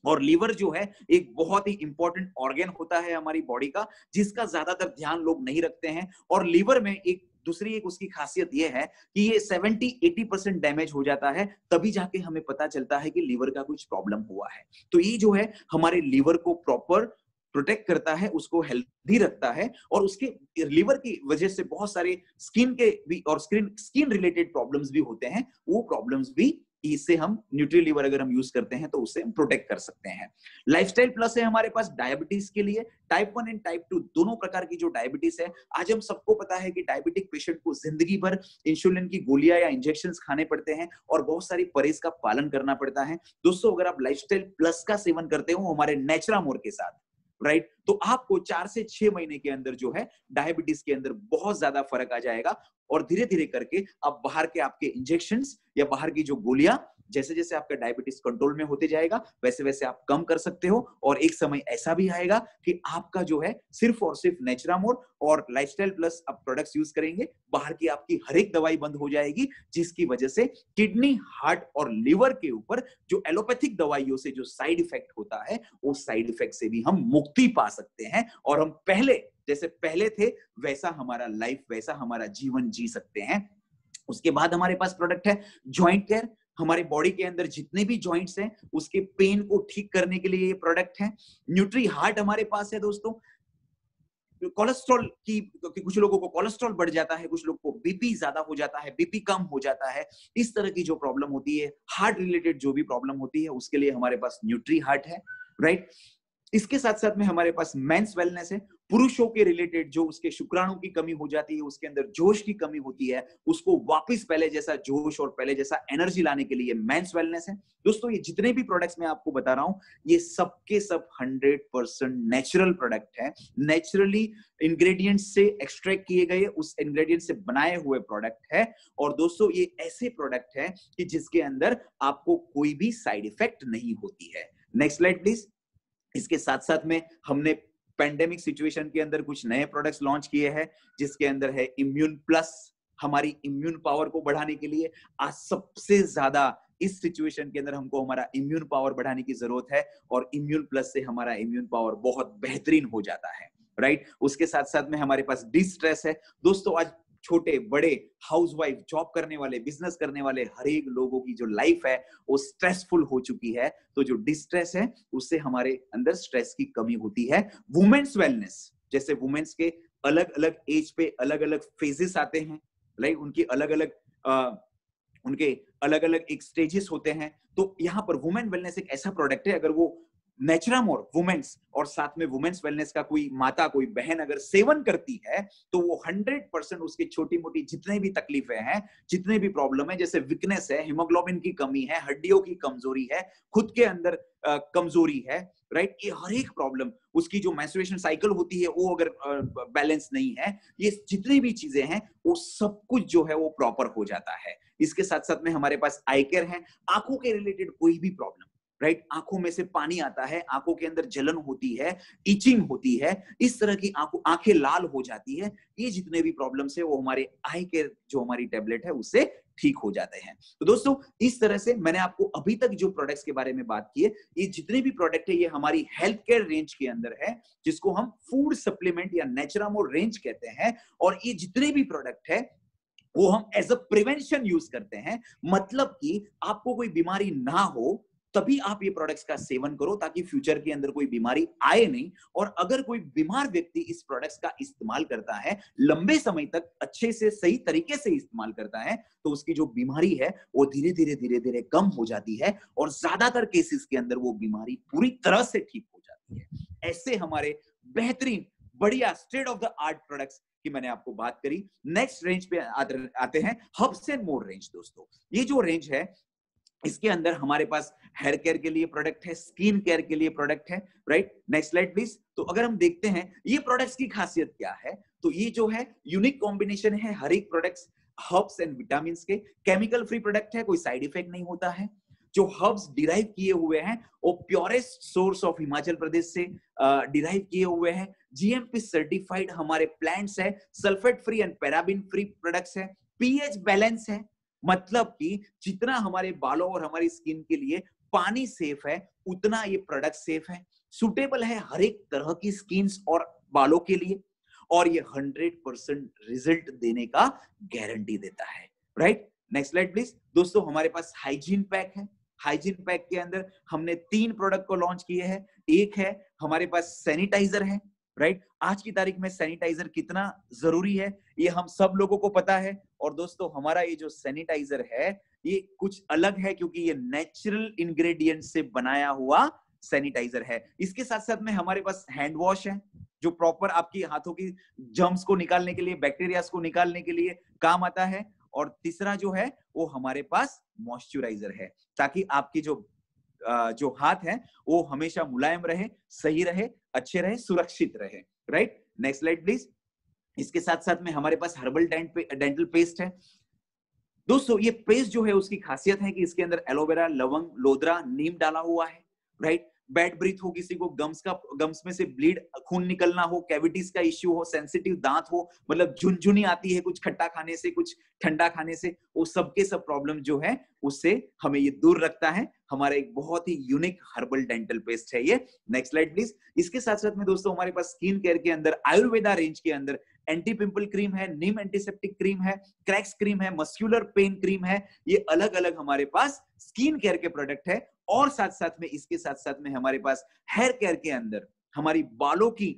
और लीवर जो है एक बहुत ही इंपॉर्टेंट ऑर्गन होता है हमारी बॉडी का, जिसका ज्यादातर ध्यान लोग नहीं रखते हैं। और लीवर में एक दूसरी एक उसकी खासियत यह है कि ये 70-80% डैमेज हो जाता है, तभी जाके हमें पता चलता है कि लीवर का कुछ प्रॉब्लम हुआ है। तो ये जो है हमारे लीवर को प्रॉपर प्रोटेक्ट करता है, उसको हेल्दी रखता है, और उसके लीवर की वजह से बहुत सारे स्किन के भी और स्किन रिलेटेड प्रॉब्लम्स भी होते हैं, वो प्रॉब्लम्स भी इससे हम न्यूट्री लीवर अगर हम यूज करते हैं तो उससे हम प्रोटेक्ट कर सकते हैं। लाइफस्टाइल प्लस है हमारे पास डायबिटीज के लिए, टाइप 1 एंड टाइप 2 दोनों प्रकार की जो डायबिटीज है। आज हम सबको पता है कि डायबिटिक पेशेंट को जिंदगी भर इंसुलिन की गोलियां या इंजेक्शंस खाने पड़ते हैं और बहुत सारी परहेज का पालन करना पड़ता है। दोस्तों अगर आप लाइफस्टाइल प्लस का सेवन करते हो हमारे नेचुरामोर के साथ, राइट, तो आपको 4 से 6 महीने के अंदर जो है डायबिटीज के अंदर बहुत ज्यादा फर्क आ जाएगा, और धीरे धीरे करके अब बाहर के आपके इंजेक्शंस या बाहर की जो गोलियां, जैसे जैसे आपका डायबिटीज कंट्रोल में होते जाएगा वैसे वैसे आप कम कर सकते हो। और एक समय ऐसा भी आएगा कि आपका जो है सिर्फ और सिर्फ नेचुरामोर और लाइफस्टाइल प्लस आप प्रोडक्ट्स यूज करेंगे, बाहर की आपकी हर एक दवाई बंद हो जाएगी, जिसकी वजह से किडनी, हार्ट और लिवर के ऊपर जो एलोपैथिक दवाइयों से जो साइड इफेक्ट होता है, वो साइड इफेक्ट से भी हम मुक्ति पा सकते हैं, और हम पहले जैसे पहले थे वैसा हमारा लाइफ, वैसा हमारा जीवन जी सकते हैं। उसके बाद हमारे पास प्रोडक्ट है जॉइंट केयर। हमारे बॉडी के अंदर जितने भी जॉइंट्स हैं उसके पेन को ठीक करने के लिए ये प्रोडक्ट है। न्यूट्री हार्ट हमारे पास है दोस्तों। कोलेस्ट्रॉल की, कुछ लोगों को कोलेस्ट्रॉल बढ़ जाता है, कुछ लोगों को बीपी ज्यादा हो जाता है, बीपी कम हो जाता है, इस तरह की जो प्रॉब्लम होती है, हार्ट रिलेटेड जो भी प्रॉब्लम होती है, उसके लिए हमारे पास न्यूट्री हार्ट है, राइट। इसके साथ साथ में हमारे पास मेंस वेलनेस है। पुरुषों के रिलेटेड जो उसके शुक्राणु की कमी हो जाती है, उसके अंदर जोश की कमी होती है, उसको वापस पहले जैसा जोश और पहले जैसा एनर्जी लाने के लिए मेंस वेलनेस है। दोस्तों ये जितने भी प्रोडक्ट्स मैं आपको बता रहा हूं, ये सबके सब 100% नेचुरल प्रोडक्ट है, नेचुरली इंग्रेडिएंट्स से एक्सट्रैक्ट किए गए उस इंग्रेडिएंट से बनाए हुए प्रोडक्ट है। और दोस्तों ये ऐसे प्रोडक्ट है कि जिसके अंदर आपको कोई भी साइड इफेक्ट नहीं होती है। Next slide please. इसके साथ साथ में हमने पैंडेमिक सिचुएशन के अंदर कुछ नए प्रोडक्ट्स लॉन्च किए हैं, जिसके अंदर है इम्यून प्लस, हमारी इम्यून पावर को बढ़ाने के लिए। आज सबसे ज्यादा इस सिचुएशन के अंदर हमको हमारा इम्यून पावर बढ़ाने की जरूरत है, और इम्यून प्लस से हमारा इम्यून पावर बहुत बेहतरीन हो जाता है, राइट। उसके साथ साथ में हमारे पास डिस्ट्रेस है। दोस्तों, आज छोटे बड़े, हाउसवाइफ, जॉब करने वाले, बिजनेस करने वाले, हर एक लोगों की जो लाइफ है वो स्ट्रेसफुल हो चुकी है। तो जो डिस्ट्रेस है उससे हमारे अंदर स्ट्रेस की कमी होती है। वुमेन्स वेलनेस, जैसे वुमेन्स के अलग अलग एज पे अलग अलग फेजेस आते हैं, लाइक उनकी अलग अलग एक स्टेजेस होते हैं। तो यहाँ पर वुमेन वेलनेस एक ऐसा प्रोडक्ट है, अगर वो नेचुरम और वुमेन्स और साथ में वुमेन्स वेलनेस का कोई माता, कोई बहन अगर सेवन करती है, तो वो 100% उसकी छोटी मोटी जितने भी तकलीफें हैं, जितने भी प्रॉब्लम है, जैसे वीकनेस है, हीमोग्लोबिन की कमी है, हड्डियों की कमजोरी है, खुद के अंदर कमजोरी है, राइट, ये हर एक प्रॉब्लम, उसकी जो मेंस्ट्रुएशन साइकिल होती है वो अगर बैलेंस नहीं है, ये जितनी भी चीजें हैं वो सब कुछ जो है वो प्रॉपर हो जाता है। इसके साथ साथ में हमारे पास आई केयर है, आंखों के रिलेटेड कोई भी प्रॉब्लम, राइट, आंखों में से पानी आता है, आंखों के अंदर जलन होती है, इचिंग होती है, इस तरह की आंखें लाल हो जाती है, ये जितने भी प्रॉब्लम्स है वो हमारे आई केयर जो हमारी टेबलेट है उससे ठीक हो जाते हैं। तो दोस्तों, इस तरह से मैंने आपको अभी तक जो प्रोडक्ट्स के बारे में बात की है, ये जितने भी प्रोडक्ट है ये हमारी हेल्थ केयर रेंज के अंदर है, जिसको हम फूड सप्लीमेंट या नेचुरामोर रेंज कहते हैं। और ये जितने भी प्रोडक्ट है वो हम एज अ प्रिवेंशन यूज करते हैं, मतलब कि आपको कोई बीमारी ना हो तभी आप ये प्रोडक्ट्स का सेवन करो, ताकि फ्यूचर के अंदर कोई बीमारी आए नहीं। और अगर कोई बीमार व्यक्ति इस प्रोडक्ट्स का इस्तेमाल करता है, लंबे समय तक अच्छे से सही तरीके से इस्तेमाल करता है, तो उसकी जो बीमारी है वो धीरे धीरे कम हो जाती है, और ज्यादातर केसेस के अंदर वो बीमारी पूरी तरह से ठीक हो जाती है। ऐसे हमारे बेहतरीन बढ़िया state of the art products की मैंने आपको बात करी। नेक्स्ट रेंज पे आते हैं, हब्स एंड मोर रेंज। दोस्तों, ये जो रेंज है इसके अंदर हमारे पास हेयर केयर के लिए प्रोडक्ट है, स्किन केयर के लिए प्रोडक्ट है, राइट। Next slide please. तो अगर हम देखते हैं ये प्रोडक्ट्स की खासियत क्या है, तो ये जो है यूनिक कॉम्बिनेशन है हर एक प्रोडक्ट्स हर्ब्स एंड विटामिन के, केमिकल फ्री प्रोडक्ट है, कोई साइड इफेक्ट नहीं होता है। जो हर्ब्स डिराइव किए हुए हैं वो purest source of Himachal Pradesh से डिराइव किए हुए हैं, जीएमपी सर्टिफाइड हमारे प्लांट्स है, sulphate free and paraben free products है, पीएच बैलेंस है, मतलब कि जितना हमारे बालों और हमारी स्किन के लिए पानी सेफ है उतना ये प्रोडक्ट सेफ है, सुटेबल है हर एक तरह की स्किन्स और बालों के लिए, और ये 100% रिजल्ट देने का गारंटी देता है, राइट। Next slide please. दोस्तों, हमारे पास हाइजीन पैक है। हाइजीन पैक के अंदर हमने 3 प्रोडक्ट को लॉन्च किए हैं। एक है हमारे पास सैनिटाइजर है, राइट। आज की तारीख में सैनिटाइजर कितना जरूरी है ये हम सब लोगों को पता है। और दोस्तों, हमारा ये जो सैनिटाइजर है ये कुछ अलग है, क्योंकि ये नेचुरल इंग्रेडिएंट से बनाया हुआ सैनिटाइजर है। इसके साथ साथ में हमारे पास हैंड वॉश है, जो प्रॉपर आपकी हाथों की जर्म्स को निकालने के लिए, बैक्टीरियाज को निकालने के लिए काम आता है। और तीसरा जो है वो हमारे पास मॉइस्चराइजर है, ताकि आपकी जो हाथ है वो हमेशा मुलायम रहे, सही रहे, अच्छे रहे, सुरक्षित रहे, राइट। Next slide please. इसके साथ साथ में हमारे पास हर्बल डेंटल पेस्ट है। दोस्तों, ये पेस्ट जो है उसकी खासियत है कि इसके अंदर एलोवेरा, लवंग, लोदरा, नीम डाला हुआ है, राइट। बैड ब्रीथ हो, किसी को गम्स में से ब्लीड, खून निकलना हो, कैविटीज का इश्यू हो, सेंसिटिव दांत हो, मतलब झुनझुनी आती है कुछ खट्टा खाने से, कुछ ठंडा खाने से, वो सबके सब प्रॉब्लम जो है उससे हमें ये दूर रखता है। हमारा एक बहुत ही यूनिक हर्बल डेंटल पेस्ट है ये। Next slide please. इसके साथ साथ में दोस्तों हमारे पास स्किन केयर के अंदर आयुर्वेदा रेंज के अंदर एंटी पिंपल क्रीम है, नीम एंटीसेप्टिक क्रीम है, क्रैक्स क्रीम है, मस्कुलर पेन क्रीम है। ये अलग अलग हमारे पास स्किन केयर के प्रोडक्ट है। और साथ साथ में इसके साथ साथ में हमारे पास हेयर केयर के अंदर हमारी बालों की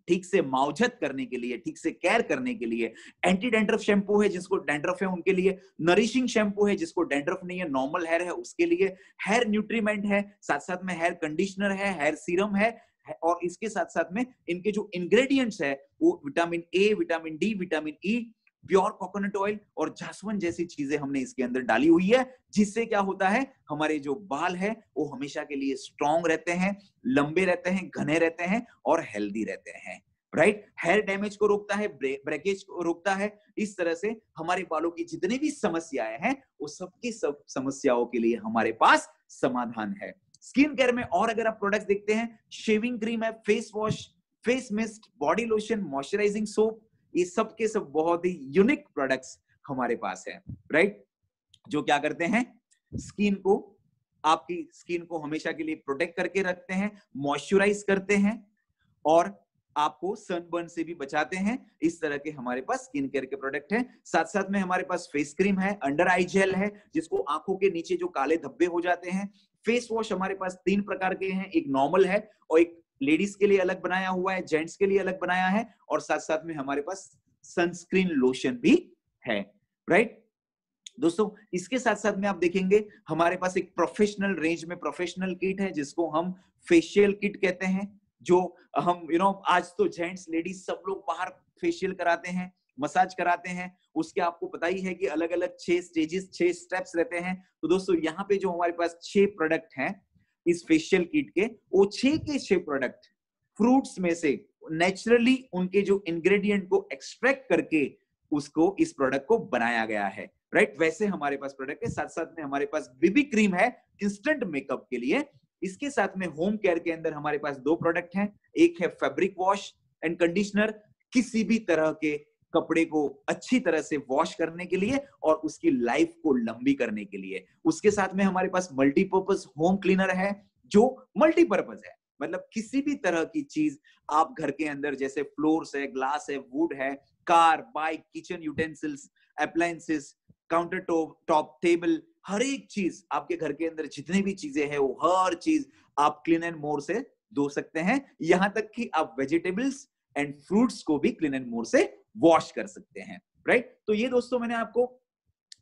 ठीक से मावजत करने के लिए, ठीक से केयर करने के लिए एंटी डैंड्रफ शैम्पू है, जिसको डैंड्रफ है उनके लिए, नरिशिंग शैम्पू है जिसको डैंड्रफ नहीं है, नॉर्मल हेयर है उसके लिए, हेयर न्यूट्रीमेंट है, साथ साथ में हेयर कंडीशनर है, हेयर सीरम है। और इसके साथ साथ में इनके जो इंग्रेडिएंट्स है वो vitamin A, vitamin D, vitamin E, pure coconut oil और जासवन जैसी चीजें हमने इसके अंदर डाली हुई है, जिससे क्या होता है हमारे जो बाल है वो हमेशा के लिए स्ट्रांग रहते हैं, लंबे रहते हैं, घने रहते हैं और हेल्दी रहते हैं, राइट। हेयर डैमेज को रोकता है, ब्रेकेज को रोकता है। इस तरह से हमारे बालों की जितनी भी समस्याएं हैं वो सबकी सब समस्याओं के लिए हमारे पास समाधान है। स्किन केयर में और अगर आप प्रोडक्ट्स देखते हैं, शेविंग क्रीम है, face wash, face mist, body lotion, moisturising soap, ये सब के सब बहुत ही यूनिक प्रोडक्ट्स हमारे पास है, राइट? जो क्या करते हैं, स्किन को, आपकी स्किन को हमेशा के लिए प्रोटेक्ट करके रखते हैं, मॉइस्चराइज करते हैं और आपको सनबर्न से भी बचाते हैं। इस तरह के हमारे पास स्किन केयर के प्रोडक्ट हैं। साथ साथ में हमारे पास फेस क्रीम है, अंडर आई जेल है, जिसको आंखों के नीचे जो काले धब्बे हो जाते हैं। फेस वॉश हमारे पास 3 प्रकार के हैं, एक नॉर्मल है और एक लेडीज के लिए अलग बनाया हुआ है, जेंट्स के लिए अलग बनाया है, और साथ साथ में हमारे पास सनस्क्रीन लोशन भी है, राइट? दोस्तों इसके साथ साथ में आप देखेंगे हमारे पास एक प्रोफेशनल रेंज में प्रोफेशनल किट है, जिसको हम फेशियल किट कहते हैं। जो हम आज तो जेंट्स लेडीज सब लोग बाहर फेशियल कराते हैं, मसाज कराते हैं, उसके आपको पता ही है कि अलग अलग 6 स्टेजेस, 6 स्टेप्स रहते हैं। तो दोस्तों यहाँ पे जो हमारे पास 6 प्रोडक्ट हैं इस फेशियल किट के, वो 6 के 6 प्रोडक्ट फ्रूट्स में से नेचुरली उनके जो इंग्रेडिएंट को एक्सट्रैक्ट करके उसको, इस प्रोडक्ट को बनाया गया है, राइट? वैसे हमारे पास प्रोडक्ट है। साथ साथ में हमारे पास बीबी क्रीम है इंस्टेंट मेकअप के लिए। इसके साथ में होम केयर के अंदर हमारे पास 2 प्रोडक्ट हैं, एक है फैब्रिक वॉश एंड कंडीशनर, किसी भी तरह के कपड़े को अच्छी तरह से वॉश करने के लिए और उसकी लाइफ को लंबी करने के लिए। उसके साथ में हमारे पास मल्टीपर्पज होम क्लीनर है, जो मल्टीपर्पज है, मतलब किसी भी तरह की चीज आप घर के अंदर, जैसे फ्लोर्स है, ग्लास है, वुड है, car, bike, kitchen utensils, appliances, counter top, table, हर एक चीज आपके घर के अंदर जितनी भी चीजें हैं, वो हर चीज आप क्लीन एंड मोर से धो सकते हैं। यहां तक कि आप वेजिटेबल्स एंड फ्रूट्स को भी क्लीन एंड मोर से वॉश कर सकते हैं, राइट? तो ये दोस्तों मैंने आपको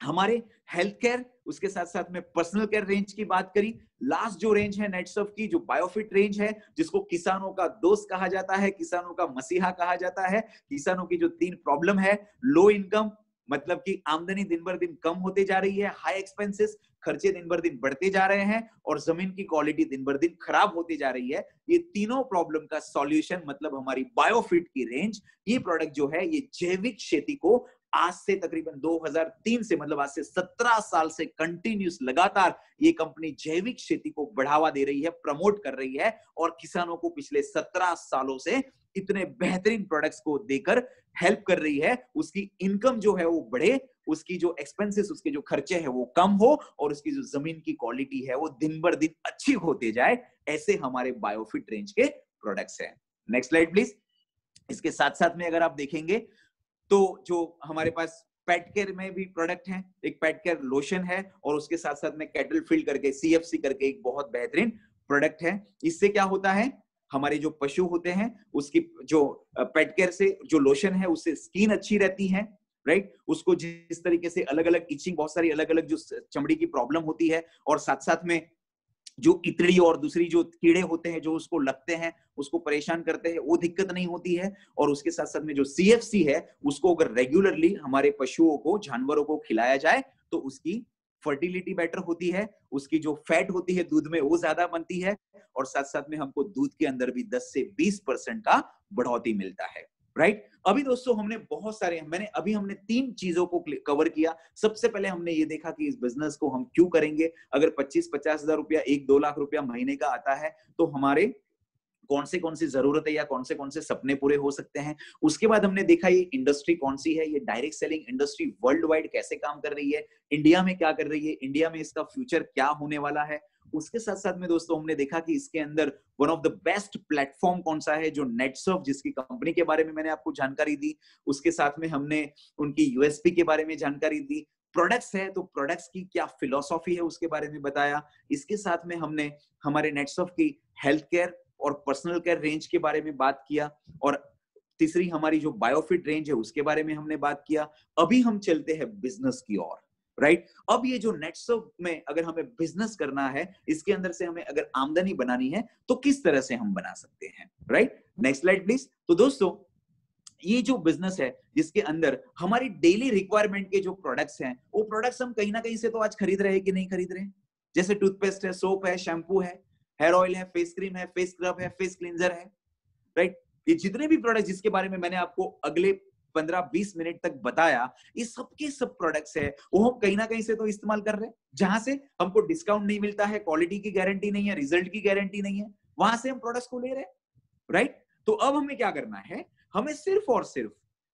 हमारे हेल्थ केयर, उसके साथ साथ में पर्सनल केयर रेंज की बात करी। लास्ट जो रेंज है नेटसर्फ की, जो बायोफिट रेंज है, जिसको किसानों का दोस्त कहा जाता है, किसानों का मसीहा कहा जाता है। किसानों की जो 3 प्रॉब्लम है, लो इनकम, मतलब कि आमदनी दिन बर दिन कम होते जा रही है, हाई एक्सपेंसेस, खर्चे दिन बर दिन बढ़ते जा रहे हैं, और जमीन की क्वालिटी दिन बर दिन खराब होती जा रही है। ये तीनों प्रॉब्लम का सॉल्यूशन मतलब हमारी बायोफिट की रेंज, ये प्रोडक्ट जो है ये जैविक खेती को आज से तकरीबन 2003 से, मतलब आज से 17 साल से कंटिन्यूस लगातार ये कंपनी जैविक खेती को बढ़ावा दे रही है, प्रमोट कर रही है, और किसानों को पिछले 17 सालों से इतने बेहतरीन प्रोडक्ट्स को देकर हेल्प कर रही है। उसकी इनकम जो है वो बढ़े, उसकी जो एक्सपेंसेस, उसके जो खर्चे हैं वो कम हो, और उसकी जो जमीन की क्वालिटी है वो दिन बर दिन अच्छी होते जाए। ऐसे हमारे बायोफिट रेंज के प्रोडक्ट्स हैं। Next slide please. इसके साथ साथ में अगर आप देखेंगे तो जो हमारे पास पेट केयर में भी प्रोडक्ट है, एक पेट केयर लोशन है, और उसके साथ साथ में कैटल फील्ड करके, CFC करके एक बहुत बेहतरीन प्रोडक्ट है। इससे क्या होता है, हमारे जो पशु होते हैं उसकी जो पेट केयर से जो लोशन है उससे स्किन अच्छी रहती है, राइट? उसको जिस तरीके से अलग अलग इचिंग, बहुत सारी अलग अलग जो चमड़ी की प्रॉब्लम होती है, और साथ साथ में जो इतड़ी और दूसरी जो कीड़े होते हैं जो उसको लगते हैं, उसको परेशान करते हैं, वो दिक्कत नहीं होती है। और उसके साथ साथ में जो CFC है, उसको अगर रेगुलरली हमारे पशुओं को, जानवरों को खिलाया जाए तो उसकी फर्टिलिटी बेटर होती है, उसकी जो फैट होती है दूध में वो ज्यादा बनती है, और साथ साथ में हमको दूध के अंदर भी 10 से 20% का बढ़ोतरी मिलता है, राइट? अभी दोस्तों हमने बहुत सारे, हमने 3 चीजों को कवर किया। सबसे पहले हमने ये देखा कि इस बिजनेस को हम क्यों करेंगे। अगर 25-50 हजार रुपया, 1-2 लाख रुपया महीने का आता है तो हमारे कौन सी जरूरत है या कौन से सपने पूरे हो सकते हैं। उसके बाद हमने देखा ये इंडस्ट्री कौन सी है, ये direct selling industry world wide कैसे काम कर रही है, इंडिया में क्या कर रही है, इंडिया में इसका फ्यूचर क्या होने वाला है। उसके साथ साथ में दोस्तों हमने देखा कि इसके अंदर one of the best platform कौन सा है, जो नेटसर्फ, जिसकी कंपनी के बारे में मैंने आपको जानकारी दी। उसके साथ में हमने उनकी यूएसपी के बारे में जानकारी दी। प्रोडक्ट्स है तो प्रोडक्ट्स की क्या फिलॉसफी है उसके बारे में बताया। इसके साथ में हमने हमारे नेटसर्फ की हेल्थ केयर और पर्सनल केयर रेंज के बारे में बात किया, और तीसरी हमारी जो बायोफिट रेंज है उसके बारे में हमने बात किया। अभी हम चलते हैं बिजनेस की ओर, राइट? अब ये जो नेटसर्फ में अगर हमें बिजनेस करना है, इसके अंदर से हमें अगर आमदनी बनानी है तो किस तरह से हम बना सकते हैं, राइट? Next slide please. तो दोस्तों ये जो बिजनेस है जिसके अंदर हमारी डेली रिक्वायरमेंट के जो प्रोडक्ट्स हैं, वो प्रोडक्ट्स हम कहीं ना कहीं से तो आज खरीद रहे हैं कि नहीं खरीद रहे हैं। जैसे टूथपेस्ट है, सोप है, शैम्पू है, हेयर ऑयल है, फेस क्रीम है, फेस स्क्रब है, फेस क्लींजर है, राइट? ये जितने भी प्रोडक्ट जिसके बारे में मैंने आपको अगले 15-20 मिनट तक बताया, ये सबके सब प्रोडक्ट्स है, वो हम कहीं ना कहीं से तो इस्तेमाल कर रहे हैं। जहां से हमको डिस्काउंट नहीं मिलता है, क्वालिटी की गारंटी नहीं है, रिजल्ट की गारंटी नहीं है, वहां से हम प्रोडक्ट्स को ले रहे हैं, राइट? तो अब हमें क्या करना है, हमें सिर्फ और सिर्फ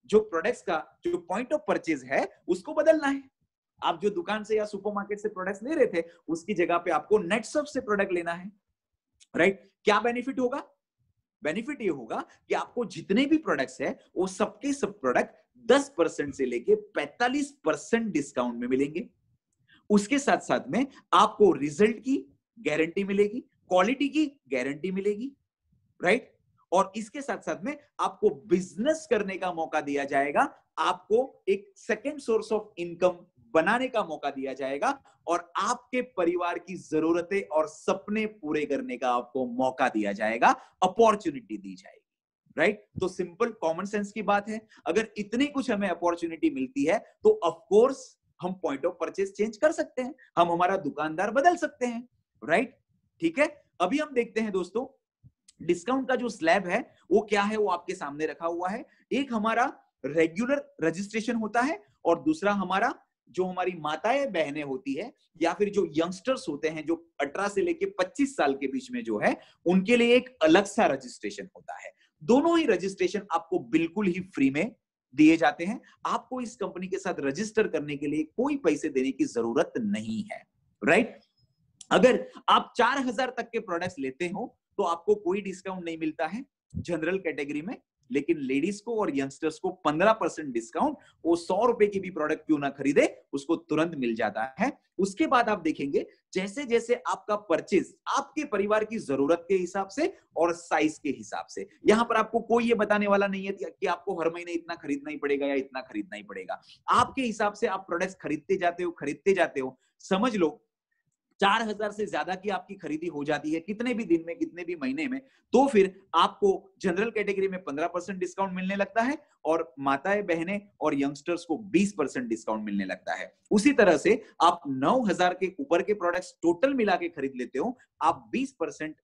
जो प्रोडक्ट्स का जो पॉइंट ऑफ परचेज है उसको बदलना है। आप जो दुकान से या सुपरमार्केट से प्रोडक्ट्स ले रहे थे उसकी जगह पे आपको नेटसर्फ से प्रोडक्ट लेना है, राइट? क्या बेनिफिट होगा? बेनिफिट ये होगा कि आपको जितने भी प्रोडक्ट्स है वो सबके सब प्रोडक्ट 10% से लेके 45% डिस्काउंट में मिलेंगे। उसके साथ साथ में आपको रिजल्ट की गारंटी मिलेगी, क्वालिटी की गारंटी मिलेगी, राइट? और इसके साथ साथ में आपको बिजनेस करने का मौका दिया जाएगा, आपको एक सेकेंड सोर्स ऑफ इनकम बनाने का मौका दिया जाएगा और आपके परिवार की जरूरतें और सपने पूरे करने का आपको मौका दिया जाएगा, अपॉर्चुनिटी दी जाएगी, राइट? तो सिंपल कॉमन सेंस की बात है, अगर इतनी कुछ हमें अपॉर्चुनिटी मिलती है तो ऑफ कोर्स हम पॉइंट ऑफ परचेज चेंज कर सकते हैं, हम हमारा दुकानदार बदल सकते हैं, राइट? ठीक है, अभी हम देखते हैं दोस्तों डिस्काउंट का जो स्लैब है वो क्या है, वो आपके सामने रखा हुआ है। एक हमारा रेगुलर रजिस्ट्रेशन होता है और दूसरा हमारा जो हमारी माताएं बहनें होती है या फिर जो यंगस्टर्स होते हैं जो 18 से लेके 25 साल के बीच में जो है उनके लिए एक अलग सा रजिस्ट्रेशन होता है। दोनों ही रजिस्ट्रेशन आपको बिल्कुल ही फ्री में दिए जाते हैं। आपको इस कंपनी के साथ रजिस्टर करने के लिए कोई पैसे देने की जरूरत नहीं है, राइट? अगर आप 4000 तक के प्रोडक्ट्स लेते हो तो आपको कोई डिस्काउंट नहीं मिलता है जनरल कैटेगरी में, लेकिन लेडीज को और यंगस्टर्स को 15% डिस्काउंट, वो 100 रुपए की भी प्रोडक्ट क्यों ना खरीदे उसको तुरंत मिल जाता है। उसके बाद आप देखेंगे जैसे जैसे आपका परचेज आपके परिवार की जरूरत के हिसाब से और साइज के हिसाब से, यहां पर आपको कोई ये बताने वाला नहीं है कि आपको हर महीने इतना खरीदना ही पड़ेगा या इतना खरीदना ही पड़ेगा। आपके हिसाब से आप प्रोडक्ट्स खरीदते जाते हो। समझ लो 4000 से ज्यादा की आपकी खरीदी हो जाती है कितने भी दिन में, कितने भी महीने में, तो फिर आपको जनरल कैटेगरी में 15% डिस्काउंट मिलने लगता है और माताएं बहनें और यंगस्टर्स को 20% डिस्काउंट मिलने लगता है। उसी तरह से आप 9000 के ऊपर के प्रोडक्ट्स टोटल मिला के खरीद लेते हो, आप 20%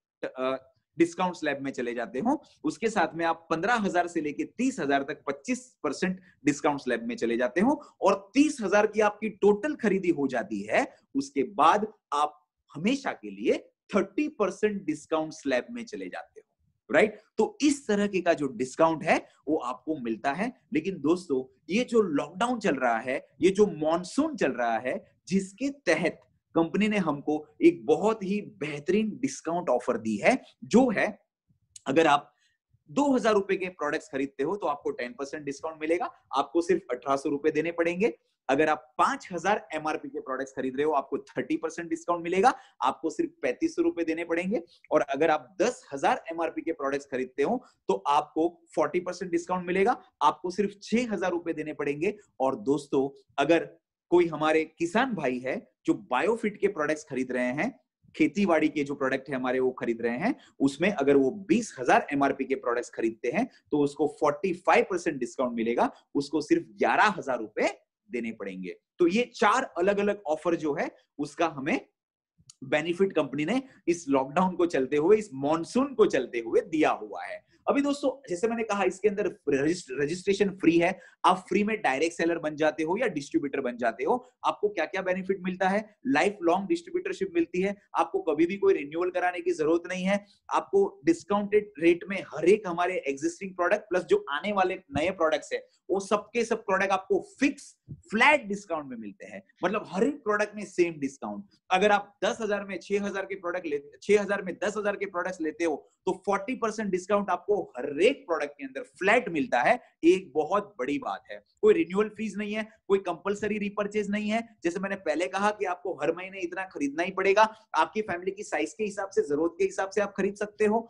डिस्काउंट स्लैब में चले जाते हो। उसके साथ में आप 15,000 से लेके 30,000 तक 25% डिस्काउंट स्लैब में चले जाते हो और 30,000 की आपकी टोटल खरीदी हो जाती है। उसके बाद आप हमेशा के लिए 30% डिस्काउंट स्लैब में चले जाते हो, राइट? तो इस तरह के का जो डिस्काउंट है वो आपको मिलता है। लेकिन दोस्तों ये जो लॉकडाउन चल रहा है, ये जो मॉनसून चल रहा है, जिसके तहत कंपनी ने हमको एक बहुत ही बेहतरीन डिस्काउंट ऑफर दी है, जो है अगर आप 2000 रुपए के प्रोडक्ट्स खरीदते हो तो आपको 10% डिस्काउंट मिलेगा, आपको सिर्फ 1800 रुपए देने पड़ेंगे। अगर आप 5000 एमआरपी के प्रोडक्ट्स खरीद रहे हो आपको 30% डिस्काउंट मिलेगा, आपको सिर्फ 3500 रुपए देने पड़ेंगे। और अगर आप 10,000 एमआरपी के प्रोडक्ट्स खरीदते हो तो आपको 40% डिस्काउंट मिलेगा, आपको सिर्फ 6000 रुपए देने पड़ेंगे। और दोस्तों अगर कोई हमारे किसान भाई है जो बायोफिट के प्रोडक्ट्स खरीद रहे हैं, खेतीबाड़ी के जो प्रोडक्ट है हमारे वो खरीद रहे हैं, उसमें अगर वो 20,000 एमआरपी के प्रोडक्ट्स खरीदते हैं तो उसको 45% डिस्काउंट मिलेगा, उसको सिर्फ 11,000 रुपए देने पड़ेंगे। तो ये 4 अलग अलग ऑफर जो है उसका हमें बेनिफिट कंपनी ने इस लॉकडाउन को चलते हुए, इस मॉनसून को चलते हुए दिया हुआ है। अभी दोस्तों जैसे मैंने कहा इसके अंदर रजिस्ट्रेशन फ्री है, आप फ्री में डायरेक्ट सेलर बन जाते हो या डिस्ट्रीब्यूटर बन जाते हो। आपको क्या क्या बेनिफिट मिलता है? लाइफ लॉन्ग डिस्ट्रीब्यूटरशिप मिलती है, आपको कभी भी कोई रिन्यूअल कराने की जरूरत नहीं है, आपको डिस्काउंटेड रेट में हर एक हमारे एग्जिस्टिंग प्रोडक्ट प्लस जो आने वाले नए प्रोडक्ट्स है वो सबके सब प्रोडक्ट आपको फिक्स फ्लैट डिस्काउंट में मिलते हैं। मतलब हर एक प्रोडक्ट में सेम डिस्काउंट। अगर आप 10,000 में 6,000 के प्रोडक्ट लेते, 6,000 में 10,000 के प्रोडक्ट्स लेते हो तो 40% डिस्काउंट आपको हर एक प्रोडक्ट के अंदर फ्लैट मिलता है। एक बहुत बड़ी बात है, कोई रिन्यूअल फीस नहीं है, कोई कंपलसरी रीपर्चेज नहीं है। जैसे मैंने पहले कहा कि आपको हर महीने इतना खरीदना ही पड़ेगा, आपकी फैमिली की साइज के हिसाब से, जरूरत के हिसाब से आप खरीद सकते हो।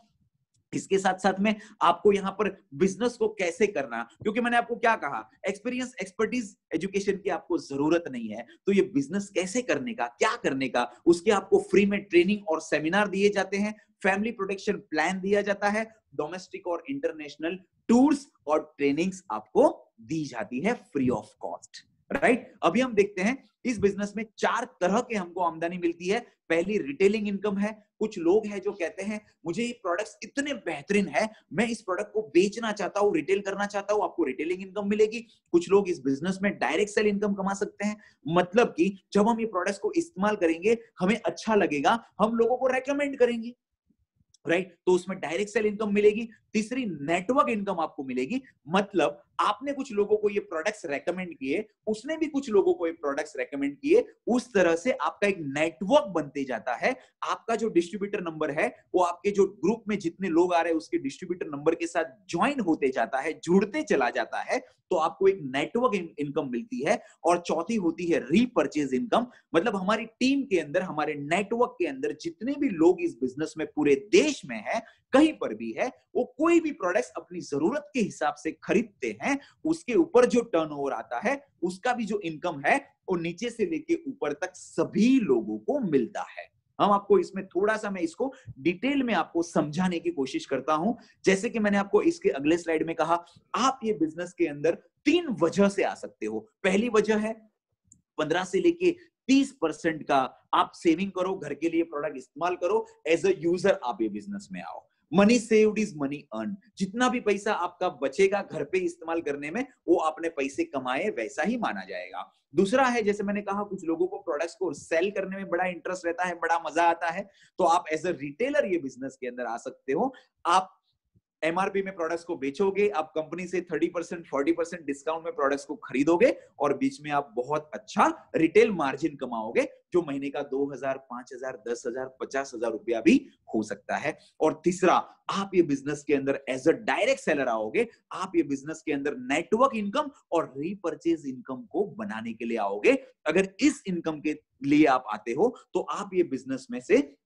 इसके साथ साथ में आपको यहां पर बिजनेस को कैसे करना, क्योंकि मैंने आपको क्या कहा, एक्सपीरियंस, एक्सपर्टीज, एजुकेशन की आपको जरूरत नहीं है, तो ये बिजनेस कैसे करने का, क्या करने का, उसके आपको फ्री में ट्रेनिंग और सेमिनार दिए जाते हैं, फैमिली प्रोटेक्शन प्लान दिया जाता है, डोमेस्टिक और इंटरनेशनल टूर्स और ट्रेनिंग्स आपको दी जाती है फ्री ऑफ कॉस्ट, राइट? अभी हम देखते हैं इस बिजनेस में 4 तरह के हमको आमदनी मिलती है। पहली रिटेलिंग इनकम है। कुछ लोग हैं जो कहते हैं मुझे ये प्रोडक्ट्स इतने बेहतरीन है, मैं इस प्रोडक्ट को बेचना चाहता हूं, रिटेल करना चाहता हूं, आपको रिटेलिंग इनकम मिलेगी। कुछ लोग इस बिजनेस में डायरेक्ट सेल इनकम कमा सकते हैं, मतलब कि जब हम ये प्रोडक्ट्स को इस्तेमाल करेंगे, हमें अच्छा लगेगा, हम लोगों को रेकमेंड करेंगे। राइट, तो उसमें डायरेक्ट सेल इनकम मिलेगी। तीसरी नेटवर्क इनकम आपको मिलेगी, मतलब आपने कुछ लोगों को ये प्रोडक्ट्स रेकमेंड किए, उसने भी कुछ लोगों को ये प्रोडक्ट्स रेकमेंड किए, उस तरह से आपका एक नेटवर्क बनते जाता है। आपका जो डिस्ट्रीब्यूटर नंबर है वो आपके जो ग्रुप में जितने लोग आ रहे हैं उसके डिस्ट्रीब्यूटर नंबर के साथ ज्वाइन होते जाता है, जुड़ते चला जाता है, तो आपको एक नेटवर्क इनकम मिलती है। और चौथी होती है रीपर्चेज इनकम, मतलब हमारी टीम के अंदर, हमारे नेटवर्क के अंदर जितने भी लोग इस बिजनेस में पूरे देश में है, कहीं पर भी है, वो कोई भी प्रोडक्ट्स अपनी जरूरत के हिसाब से खरीदते हैं, उसके ऊपर जो टर्नओवर आता है, उसका भी जो इनकम है, वो नीचे से लेके ऊपर तक सभी लोगों को मिलता है। हम आपको इसमें थोड़ा सा, मैं इसको डिटेल में आपको समझाने की कोशिश करता हूं। जैसे कि मैंने आपको इसके अगले स्लाइड में कहा, आप ये बिजनेस के अंदर 3 वजह से आ सकते हो। पहली वजह है 15 से लेके 30% का आप सेविंग करो, घर के लिए प्रोडक्ट इस्तेमाल करो, एज अ यूजर आप ये बिजनेस में आओ। Money saved is money earn, जितना भी पैसा आपका बचेगा घर पे इस्तेमाल करने में, वो आपने पैसे कमाए वैसा ही माना जाएगा। दूसरा है, जैसे मैंने कहा, कुछ लोगों को प्रोडक्ट्स को सेल करने में बड़ा इंटरेस्ट रहता है, बड़ा मजा आता है, तो आप एज अ रिटेलर ये बिजनेस के अंदर आ सकते हो। आप एमआरपी में प्रोडक्ट्स को बेचोगे, आप कंपनी से 30% 40% डिस्काउंट में प्रोडक्ट्स को खरीदोगे, और बीच में आप बहुत अच्छा रिटेल मार्जिन कमाओगे, जो महीने का 2000, 5000, 10,000, 50,000 रुपया भी हो सकता है। और तीसरा, आप ये बिजनेस के अंदर एज अ डायरेक्ट सेलर आओगे, आप ये बिजनेस के अंदर नेटवर्क इनकम और रीपर्चेज इनकम को बनाने के लिए आओगे। अगर इस इनकम के लिए आप आते हो, तो आप ये बिजनेस में से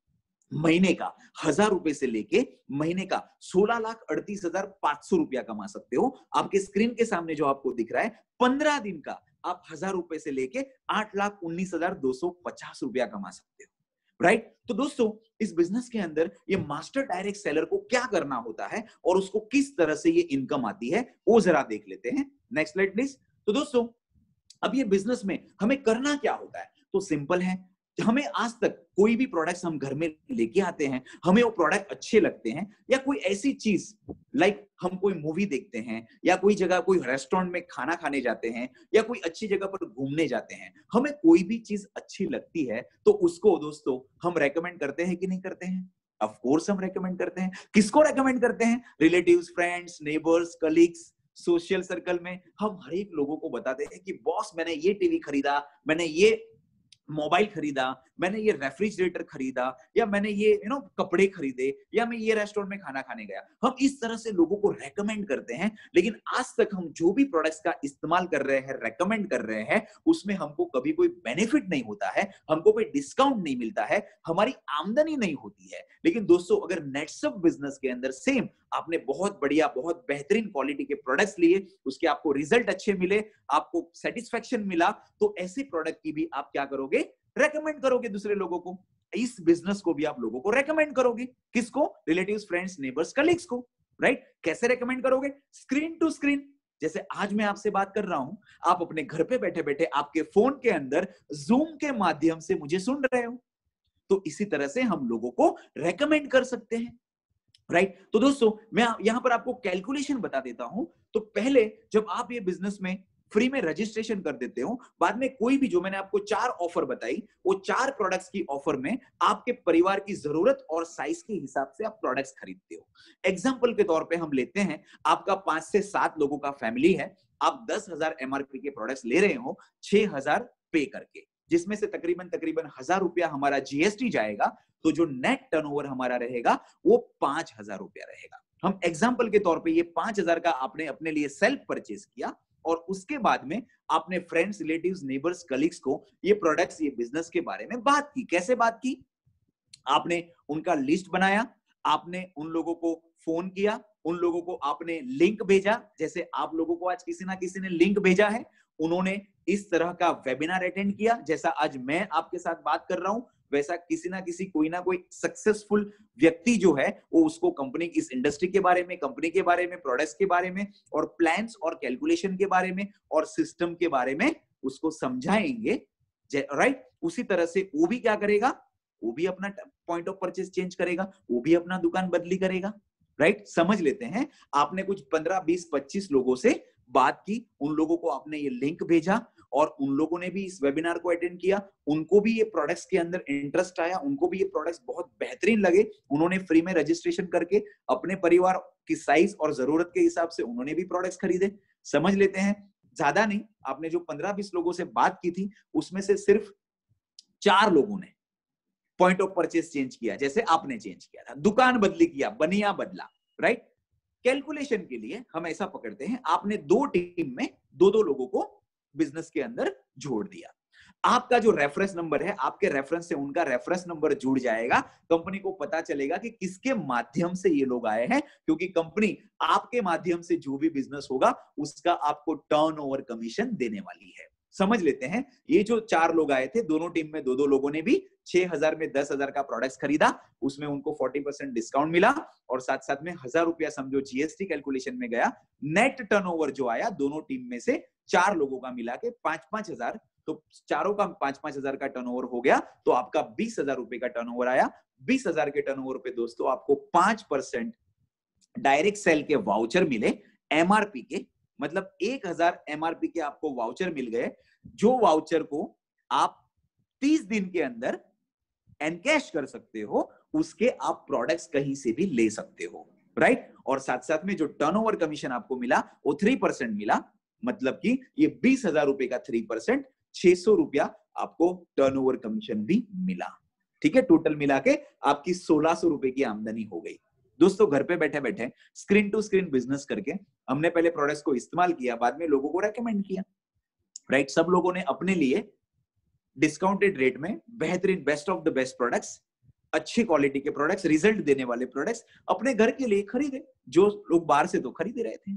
महीने का 1,000 रुपए से लेके महीने का 16,38,500 रुपया कमा सकते हो। आपके स्क्रीन के सामने जो आपको दिख रहा है, 15 दिन का आप 1,000 रुपए से लेके 8,19,250 रुपया कमा सकते हो। राइट, तो दोस्तों, इस बिजनेस के अंदर ये मास्टर डायरेक्ट सेलर को क्या करना होता है और उसको किस तरह से ये इनकम आती है, वो जरा देख लेते हैं। Next slide please. तो दोस्तों, अब ये बिजनेस में हमें करना क्या होता है, तो सिंपल है। हमें आज तक कोई भी प्रोडक्ट्स हम घर में लेके आते हैं, हमें वो प्रोडक्ट अच्छे लगते हैं, या कोई ऐसी चीज लाइक हम कोई मूवी देखते हैं, या कोई जगह कोई रेस्टोरेंट में खाना खाने जाते हैं, या कोई अच्छी जगह पर घूमने जाते हैं, हमें कोई भी चीज अच्छी लगती है तो उसको दोस्तों हम रेकमेंड करते हैं कि नहीं करते हैं? ऑफ कोर्स हम रेकमेंड करते हैं। किसको रेकमेंड करते हैं? Relatives, friends, neighbours, colleagues, social circle में हम हर एक लोगों को बताते हैं कि बॉस मैंने ये टीवी खरीदा, मैंने ये मोबाइल खरीदा, मैंने ये रेफ्रिजरेटर खरीदा, या मैंने ये कपड़े खरीदे, या मैं ये रेस्टोरेंट में खाना खाने गया। हम इस तरह से लोगों को रेकमेंड करते हैं, लेकिन आज तक हम जो भी प्रोडक्ट्स का इस्तेमाल कर रहे हैं, रेकमेंड कर रहे हैं, उसमें हमको कभी कोई बेनिफिट नहीं होता है, हमको कोई डिस्काउंट नहीं मिलता है, हमारी आमदनी नहीं होती है। लेकिन दोस्तों, अगर नेटसप बिजनेस के अंदर सेम आपने बहुत बढ़िया, बहुत बेहतरीन क्वालिटी के प्रोडक्ट्स लिए, उसके आपको रिजल्ट अच्छे मिले, आपको सेटिस्फेक्शन मिला, तो ऐसे प्रोडक्ट की भी आप क्या करोगे? रेकमेंड करोगे दूसरे लोगों को। इस बिजनेस को भी आप लोगों को रेकमेंड करोगे। किसको? रिलेटिव्स, फ्रेंड्स, नेबर्स, कलीग्स को। राइट, कैसे रेकमेंड करोगे? Screen to screen. जैसे आज मैं आपसे बात कर रहा हूं, आप अपने घर पे बैठे बैठे आपके फोन के अंदर जूम के माध्यम से मुझे सुन रहे हो, तो इसी तरह से हम लोगों को रेकमेंड कर सकते हैं। राइट, तो दोस्तों, मैं यहां पर आपको कैलकुलेशन बता देता हूं। तो पहले जब आप ये बिजनेस में फ्री में रजिस्ट्रेशन कर देते हो, बाद में कोई भी, जो मैंने आपको 4 ऑफर बताई, वो 4 प्रोडक्ट्स की ऑफर में आपके परिवार की जरूरत और साइज के हिसाब से आप प्रोडक्ट्स खरीदते हो। एग्जांपल के तौर पे हम लेते हैं, आपका 5 से 7 लोगों का फैमिली है, आप 10,000 एमआरपी के प्रोडक्ट्स ले रहे हो 6,000 पे करके, जिसमें से तकरीबन 1,000 रुपया हमारा जीएसटी जाएगा, तो जो नेट टर्नओवर हमारा रहेगा वो 5,000 रुपया रहेगा। हम एग्जांपल के तौर पे ये 5,000 का आपने अपने लिए सेल्फ परचेज किया, और उसके बाद में आपने फ्रेंड्स, रिलेटिव्स, नेबर्स, कलीग्स को ये प्रोडक्ट्स, ये बिजनेस के बारे में बात की। कैसे बात की? आपने उनका लिस्ट बनाया, आपने उन लोगों को फोन किया, उन लोगों को आपने लिंक भेजा। जैसे आप लोगों को आज किसी ना किसी ने लिंक भेजा है, उन्होंने इस तरह का वेबिनार अटेंड किया, जैसा आज मैं आपके साथ बात कर रहा हूं, वैसा किसी ना किसी, कोई ना कोई सक्सेसफुल व्यक्ति जो है, वो उसको कंपनी, इस इंडस्ट्री के बारे में, कंपनी के बारे में, प्रोडक्ट्स के बारे में, और प्लान्स और कैलकुलेशन के बारे में, और सिस्टम के बारे में उसको समझाएंगे। राइट, उसी तरह से वो भी क्या करेगा? वो भी अपना पॉइंट ऑफ परचेज चेंज करेगा, वो भी अपना दुकान बदली करेगा। राइट, समझ लेते हैं। आपने कुछ 15, 20, 25 लोगों से बात की, उन लोगों को आपने ये लिंक भेजा, और उन लोगों ने भी इस वेबिनार को अटेंड किया, उनको भी ये प्रोडक्ट्स के अंदर इंटरेस्ट आया, उनको भी ये प्रोडक्ट्स बहुत बेहतरीन लगे, उन्होंने फ्री में रजिस्ट्रेशन करके अपने परिवार की साइज और जरूरत के हिसाब से उन्होंने भी प्रोडक्ट्स खरीदे। समझ लेते हैं, ज्यादा नहीं, आपने जो 15-20 लोगों से बात की थी उसमें से सिर्फ 4 लोगों ने पॉइंट ऑफ परचेस चेंज किया, जैसे आपने चेंज किया था, दुकान बदली किया, बनिया बदला, राइट। कैलकुलेशन के लिए हम ऐसा पकड़ते हैं, आपने 2 टीम में 2-2 लोगों को बिजनेस के अंदर जोड़ दिया। आपका जो रेफरेंस नंबर है, आपके रेफरेंस से उनका रेफरेंस नंबर जुड़ जाएगा, कंपनी को पता चलेगा कि किसके माध्यम से ये लोग आए हैं, क्योंकि कंपनी आपके माध्यम से जो भी बिजनेस होगा उसका आपको टर्नओवर कमीशन देने वाली है। समझ लेते हैं, ये जो 4 लोग आए थे, दोनों टीम में 2-2 लोगों ने भी 6,000 में 10,000 का प्रोडक्ट्स खरीदा, उसमें उनको 40% डिस्काउंट मिला और साथ साथ में 1,000 रुपया समझो जीएसटी कैलकुलेशन में गया। नेट टर्नओवर जो आया दोनों टीम में से 4 लोगों का मिला के 5-5 हजार, तो चारों का 5-5 हजार का टर्नओवर हो गया, तो आपका 20,000 रुपए का टर्नओवर आया। 20,000 के टर्नओवर पे दोस्तों आपको 5% डायरेक्ट सेल के वाउचर मिले, एमआरपी के, मतलब 1,000 एमआरपी के आपको वाउचर मिल गए, जो वाउचर को आप 30 दिन के अंदर एनकैश कर सकते हो, उसके आप प्रोडक्ट्स कहीं से भी ले सकते हो, राइट। और साथ साथ में जो टर्नओवर कमीशन आपको मिला वो 3% मिला, मतलब कि ये 20,000 रुपए का 3%, 600 रुपया आपको टर्नओवर कमीशन भी मिला। ठीक है, टोटल मिला के आपकी 1,600 रुपए की आमदनी हो गई। दोस्तों घर पे बैठे बैठे स्क्रीन टू स्क्रीन बिजनेस करके हमने पहले प्रोडक्ट्स को इस्तेमाल किया, बाद में लोगों को रेकमेंड किया, राइट। सब लोगों ने अपने लिए डिस्काउंटेड रेट में बेहतरीन best of the best products, अच्छी क्वालिटी के प्रोडक्ट्स, रिजल्ट देने वाले प्रोडक्ट्स अपने घर के लिए खरीदे, जो लोग बाहर से तो खरीद रहे थे,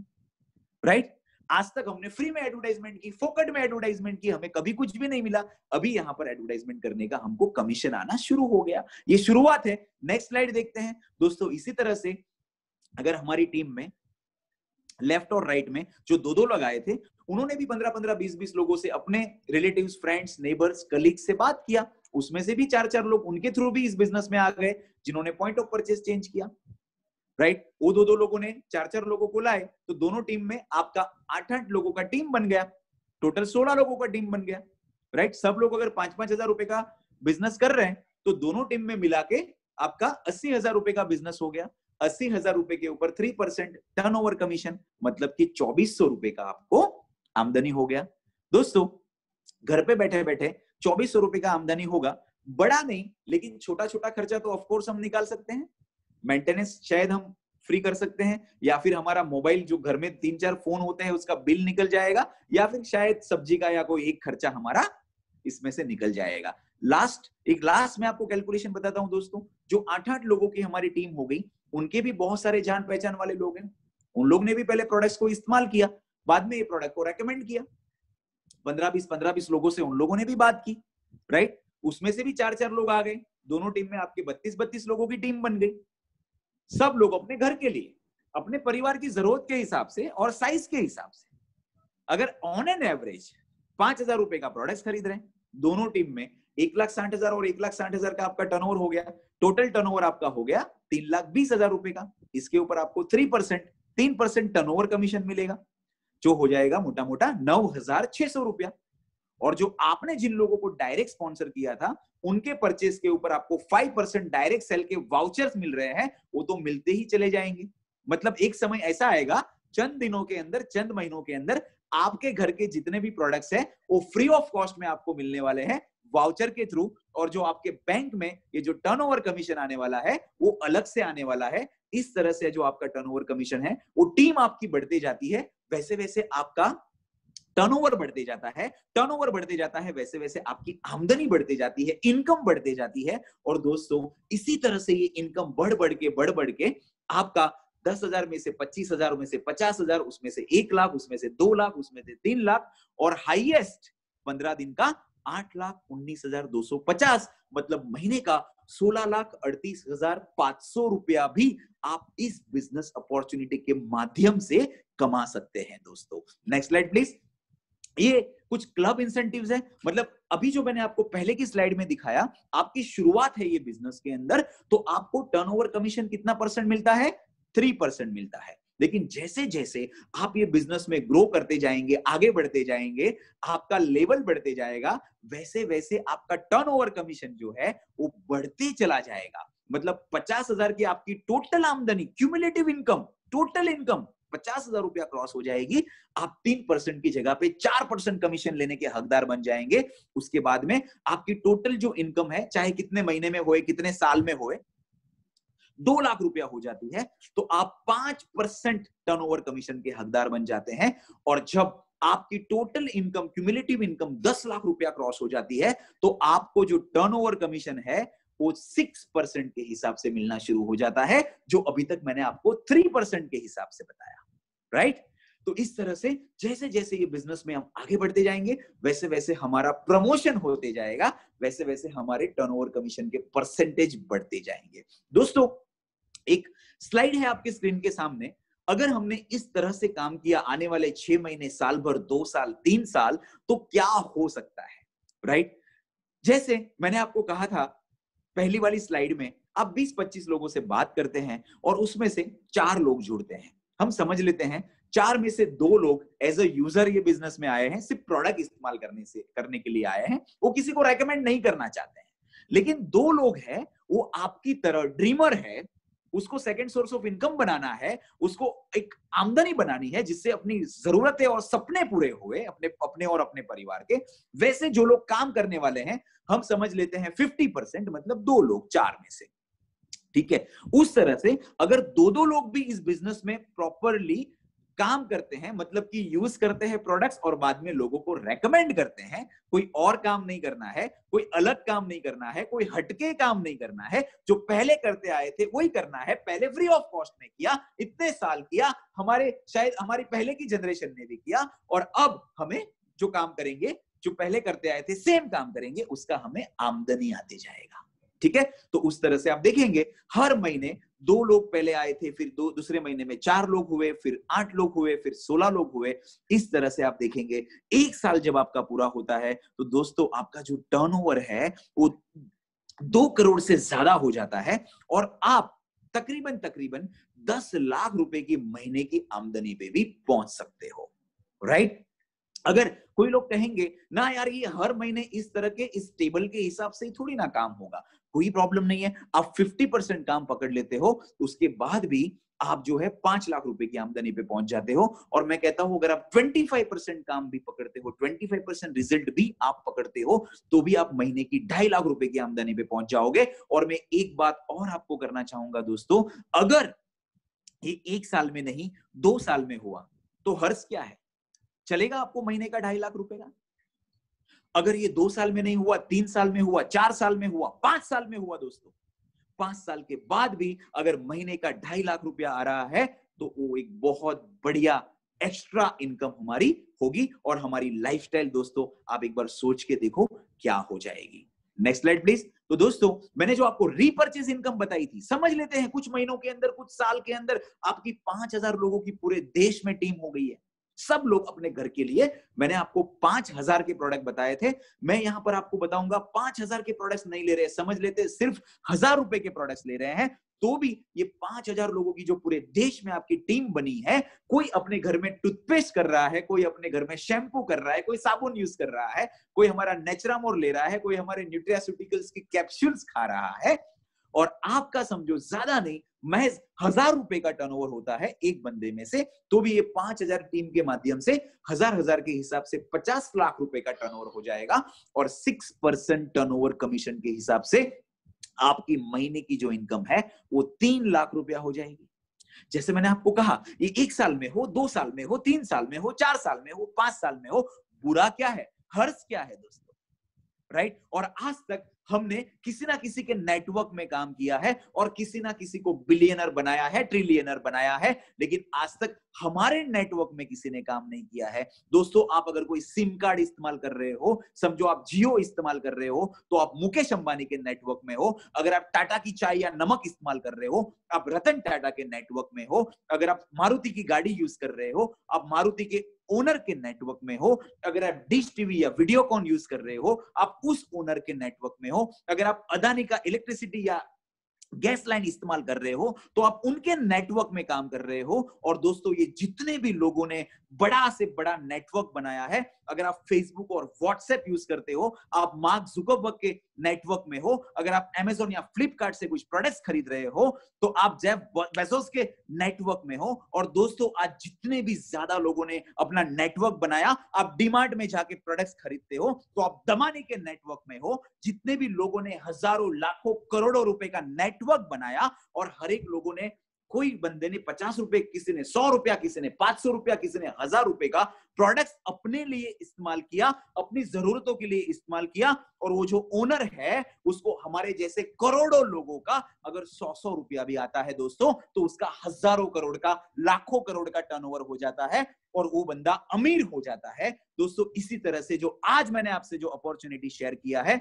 राइट। आज तक हमने फ्री में एडवर्टाइजमेंट की, फोकट में एडवर्टाइजमेंट की, हमें कभी कुछ भी नहीं मिला। अभी यहां पर एडवर्टाइजमेंट करने का हमको कमीशन आना शुरू हो गया, ये शुरुआत है। नेक्स्ट स्लाइड देखते हैं दोस्तों। इसी तरह से अगर हमारी टीम में लेफ्ट और राइट में जो 2-2 लोग आए थे, उन्होंने भी 15-15, 20-20 लोगों से, अपने रिलेटिव्स, फ्रेंड्स, नेबर्स, कलीग्स से बात किया, उसमें से भी 4-4 लोग उनके थ्रू भी इस बिजनेस में आ गए, जिन्होंने पॉइंट ऑफ परचेस चेंज किया, राइट। वो 2-2 लोगों ने 4-4 लोगों को लाए, तो दोनों टीम में आपका 8-8 लोगों का टीम बन गया, टोटल 16 लोगों का टीम बन गया, राइट। सब लोग अगर 5-5 हजार रुपए का बिजनेस कर रहे हैं, तो दोनों टीम में मिला के आपका 80,000 रुपए का बिजनेस हो गया। 80,000 रुपए के ऊपर 3% टर्नओवर कमीशन, मतलब कि 2,400 रुपए का आपको आमदनी हो गया। दोस्तों घर पे बैठे बैठे 2,400 रुपए का आमदनी होगा, बड़ा नहीं, लेकिन छोटा छोटा खर्चा तो ऑफकोर्स हम निकाल सकते हैं। मेंटेनेंस शायद हम फ्री कर सकते हैं, या फिर हमारा मोबाइल जो घर में 3-4 फोन होते हैं उसका बिल निकल जाएगा, या फिर शायद सब्जी का या कोई एक खर्चा हमारा इसमें से निकल जाएगा। लास्ट में आपको कैलकुलेशन बताता हूं दोस्तों। जो 8-8 लोगों की हमारी टीम हो गई, उनके भी बहुत सारे जान पहचान वाले लोग हैं, उन लोग ने भी पहले प्रोडक्ट्स को इस्तेमाल किया, बाद में ये प्रोडक्ट को रेकमेंड किया। 15-20 लोगों से उन लोगों ने भी बात की, राइट। उसमें से भी 4-4 लोग आ गए, दोनों टीम में आपके 32-32 लोगों की टीम बन गई। सब लोग अपने घर के लिए, अपने परिवार की जरूरत के हिसाब से और साइज के हिसाब से, अगर ऑन एन एवरेज 5,000 रुपए का प्रोडक्ट खरीद रहे हैं, दोनों टीम में 1,60,000 और 1,60,000 का आपका टर्नओवर हो गया। टोटल टर्नओवर आपका हो गया 3,20,000 रुपए का। इसके ऊपर आपको 3% टर्नओवर कमीशन मिलेगा, जो हो जाएगा मोटा मोटा 9,600 रुपया। और जो आपने जिन लोगों को डायरेक्ट स्पॉन्सर किया था, उनके परचेस के ऊपर आपको 5% डायरेक्ट सेल के वाउचर्स मिल रहे हैं, वो तो मिलते ही चले जाएंगे। मतलब एक समय ऐसा आएगा, चंद दिनों के अंदर, चंद महीनों के अंदर आपके घर के जितने भी प्रोडक्ट्स हैं वो फ्री ऑफ कॉस्ट में आपको मिलने वाले हैं वाउचर के थ्रू। और जो आपके बैंक में ये जो टर्नओवर कमीशन आने वाला है वो अलग से आने वाला है। इस तरह से जो आपका टर्नओवर कमीशन है, वो टीम आपकी बढ़ती जाती है, वैसे वैसे आपका टर्नओवर बढ़ते जाता है। टर्नओवर बढ़ते जाता है, वैसे वैसे आपकी आमदनी बढ़ती जाती है, इनकम बढ़ती जाती है। और दोस्तों इसी तरह से ये इनकम बढ़ बढ़ के आपका 10,000 में से 25,000 में से 50,000, उसमें से 1 लाख, उसमें से 2 लाख, उसमें से 3 लाख, और हाईएस्ट 15 दिन का 8,19,250, मतलब महीने का 16,38,500 रुपया भी आप इस बिजनेस अपॉर्चुनिटी के माध्यम से कमा सकते हैं। दोस्तों नेक्स्ट स्लाइड प्लीज। ये कुछ क्लब इंसेंटिव्स है, मतलब अभी जो मैंने आपको पहले की स्लाइड में दिखाया, आपकी शुरुआत है ये बिजनेस के अंदर, तो आपको टर्नओवर कमीशन कितना परसेंट मिलता है? 3% मिलता है। लेकिन जैसे जैसे आप ये बिजनेस में ग्रो करते जाएंगे, आगे बढ़ते जाएंगे, आपका लेवल बढ़ते जाएगा, वैसे वैसे आपका टर्नओवर कमीशन जो है वो बढ़ते चला जाएगा। मतलब 50,000 की आपकी टोटल आमदनी, क्यूमुलेटिव इनकम, टोटल इनकम 50,000 रुपया क्रॉस हो जाएगी, आप 3% की जगह पे 4% कमीशन लेने के हकदार बन जाएंगे। उसके बाद में आपकी टोटल जो इनकम है, चाहे कितने महीने में होए, कितने साल में होए, 2 लाख रुपया हो जाती है, तो आप 5% टर्नओवर कमीशन के हकदार बन जाते हैं। और जब आपकी total income, cumulative income 10 lakh रुपया क्रॉस हो जाती है, तो आपको जो टर्नओवर कमीशन है वो 6% के हिसाब से मिलना शुरू हो जाता है, जो अभी तक मैंने आपको 3% के हिसाब से बताया, राइट? तो इस तरह से जैसे जैसे ये बिजनेस में हम आगे बढ़ते जाएंगे, वैसे वैसे हमारा प्रमोशन होते जाएगा, वैसे वैसे हमारे टर्नओवर कमीशन के परसेंटेज बढ़ते जाएंगे। दोस्तों, एक स्लाइड है आपके स्क्रीन के सामने। अगर हमने इस तरह से काम किया आने वाले 6 महीने, साल भर, 2 साल, 3 साल, तो क्या हो सकता है, राइट? जैसे मैंने आपको कहा था पहली वाली स्लाइड में, आप 20-25 लोगों से बात करते हैं और उसमें से 4 लोग जुड़ते हैं। हम समझ लेते हैं 4 में से 2 लोग एज अ यूजर ये बिजनेस में आए हैं, सिर्फ प्रोडक्ट इस्तेमाल करने के लिए आए हैं, वो किसी को रेकमेंड नहीं करना चाहते हैं। लेकिन 2 लोग हैं, वो आपकी तरह ड्रीमर है, उसको सेकंड सोर्स ऑफ इनकम बनाना है, उसको एक आमदनी बनानी है जिससे अपनी जरूरतें और सपने पूरे हुए, अपने अपने और अपने परिवार के। वैसे जो लोग काम करने वाले हैं, हम समझ लेते हैं 50%, मतलब 2 लोग 4 में से, ठीक है? उस तरह से अगर 2-2 लोग भी इस बिजनेस में प्रॉपरली काम करते हैं, मतलब कि यूज करते हैं प्रोडक्ट्स और बाद में लोगों को रेकमेंड करते हैं, कोई और काम नहीं करना है, कोई अलग काम नहीं करना है, कोई हटके काम नहीं करना है, जो पहले करते आए थे वही करना है। पहले फ्री ऑफ कॉस्ट में किया, इतने साल किया, शायद हमारी पहले की जनरेशन ने भी किया, और अब हमें जो काम करेंगे, जो पहले करते आए थे सेम काम करेंगे, उसका हमें आमदनी आते जाएगा, ठीक है? तो उस तरह से आप देखेंगे हर महीने 2 लोग पहले आए थे, फिर दूसरे महीने में 4 लोग हुए, फिर 8 लोग हुए, फिर 16 लोग हुए। इस तरह से आप देखेंगे 1 साल जब आपका पूरा होता है, तो दोस्तों आपका जो टर्नओवर है वो 2 करोड़ से ज्यादा हो जाता है, और आप तकरीबन तकरीबन 10 लाख रुपए की महीने की आमदनी पे भी पहुंच सकते हो, राइट? अगर कोई लोग कहेंगे ना यार, ये हर महीने इस तरह के इस टेबल के हिसाब से ही थोड़ी ना काम होगा, कोई प्रॉब्लम नहीं है। आप 50% काम पकड़ लेते हो, उसके बाद भी आप जो है 5 लाख रुपए की आमदनी पे पहुंच जाते हो। और मैं कहता हूं अगर आप 25% काम भी पकड़ते हो, 25% रिजल्ट भी आप पकड़ते हो, तो भी आप महीने की 2.5 लाख रुपए की आमदनी पे पहुंच जाओगे। और मैं एक बात और आपको करना चाहूंगा दोस्तों, अगर ये 1 साल में नहीं 2 साल में हुआ, तो हर्ष क्या है, चलेगा आपको महीने का 2.5 लाख रुपए का? अगर ये 2 साल में नहीं हुआ, 3 साल में हुआ, 4 साल में हुआ, 5 साल में हुआ दोस्तों, 5 साल के बाद भी अगर महीने का 2.5 लाख रुपया आ रहा है, तो वो एक बहुत बढ़िया एक्स्ट्रा इनकम हमारी होगी, और हमारी लाइफस्टाइल दोस्तों आप एक बार सोच के देखो क्या हो जाएगी। Next slide please. तो दोस्तों मैंने जो आपको रीपर्चेज इनकम बताई थी, समझ लेते हैं कुछ महीनों के अंदर, कुछ साल के अंदर आपकी 5,000 लोगों की पूरे देश में टीम हो गई है। सब लोग अपने घर के लिए, मैंने आपको 5,000 के प्रोडक्ट बताए थे, मैं यहां पर आपको बताऊंगा 5,000 के प्रोडक्ट्स नहीं ले रहे, समझ लेते सिर्फ 1,000 रुपए के प्रोडक्ट्स ले रहे हैं, तो भी ये 5,000 लोगों की जो पूरे देश में आपकी टीम बनी है, कोई अपने घर में टूथपेस्ट कर रहा है, कोई अपने घर में शैम्पू कर रहा है, कोई साबुन यूज कर रहा है, कोई हमारा नेचुरामोर ले रहा है, कोई हमारे न्यूट्रास्यूटिकल्स की कैप्सूल्स खा रहा है, और आपका समझो ज्यादा नहीं, महज 1,000 रुपए का टर्नओवर होता है एक बंदे में से, तो भी ये 5,000 टीम के माध्यम से 1,000 के हिसाब से 50 लाख रुपए का टर्नओवर हो जाएगा, और 6% टर्नओवर कमीशन के हिसाब से आपकी महीने की जो इनकम है वो 3 लाख रुपया हो जाएगी। जैसे मैंने आपको कहा, ये 1 साल में हो, 2 साल में हो, 3 साल में हो, 4 साल में हो, 5 साल में हो, बुरा क्या है, हर्ष क्या है दोस्तों, राइट? और आज तक हमने किसी ना किसी के नेटवर्क में काम किया है, और किसी ना किसी को बिलियनर बनाया है, ट्रिलियनर बनाया है, लेकिन आज तक हमारे नेटवर्क में किसी ने काम नहीं किया है। दोस्तों आप अगर कोई सिम कार्ड इस्तेमाल कर रहे हो, समझो आप जियो इस्तेमाल कर रहे हो, तो आप मुकेश अंबानी के नेटवर्क में हो। अगर आप टाटा की चाय या नमक इस्तेमाल कर रहे हो, आप रतन टाटा के नेटवर्क में हो। अगर आप मारुति की गाड़ी यूज कर रहे हो, आप मारुति के ओनर के नेटवर्क में हो। अगर आप डिश टीवी या वीडियोकॉन यूज कर रहे हो, आप उस ओनर के नेटवर्क में हो। अगर आप अदानी का इलेक्ट्रिसिटी या गैस लाइन इस्तेमाल कर रहे हो तो आप उनके नेटवर्क में काम कर रहे हो। और दोस्तों ये जितने भी लोगों ने बड़ा से बड़ा नेटवर्क बनाया है, अगर आप फेसबुक और व्हाट्सएप यूज करते हो, आप मार्क जुकरबर्ग के नेटवर्क में हो, अगर आप अमेज़न या फ्लिपकार्ट से कुछ प्रोडक्ट्स खरीद रहे हो तो आप जेफ बेजोस के नेटवर्क में हो। और दोस्तों आज जितने भी ज्यादा लोगों ने अपना नेटवर्क बनाया, आप डीमार्ट में जाके प्रोडक्ट्स खरीदते हो तो आप दमानी के नेटवर्क में हो। जितने भी लोगों ने हजारों लाखों करोड़ों रुपए का नेटवर्क बनाया और हर एक लोगों ने, कोई बंदे ने 50 रुपए, किसी ने 100 रुपया, किसी ने 500 रुपया, किसी ने 1000 रुपए का प्रोडक्ट्स अपने लिए इस्तेमाल किया, अपनी जरूरतों के लिए इस्तेमाल किया। और वो जो ओनर है उसको हमारे जैसे करोड़ों लोगों का अगर 100 रुपया भी आता है दोस्तों, तो उसका हजारों करोड़ का, लाखों करोड़ का टर्नओवर हो जाता है और वो बंदा अमीर हो जाता है। दोस्तों इसी तरह से जो आज मैंने आपसे जो अपॉर्चुनिटी शेयर किया है,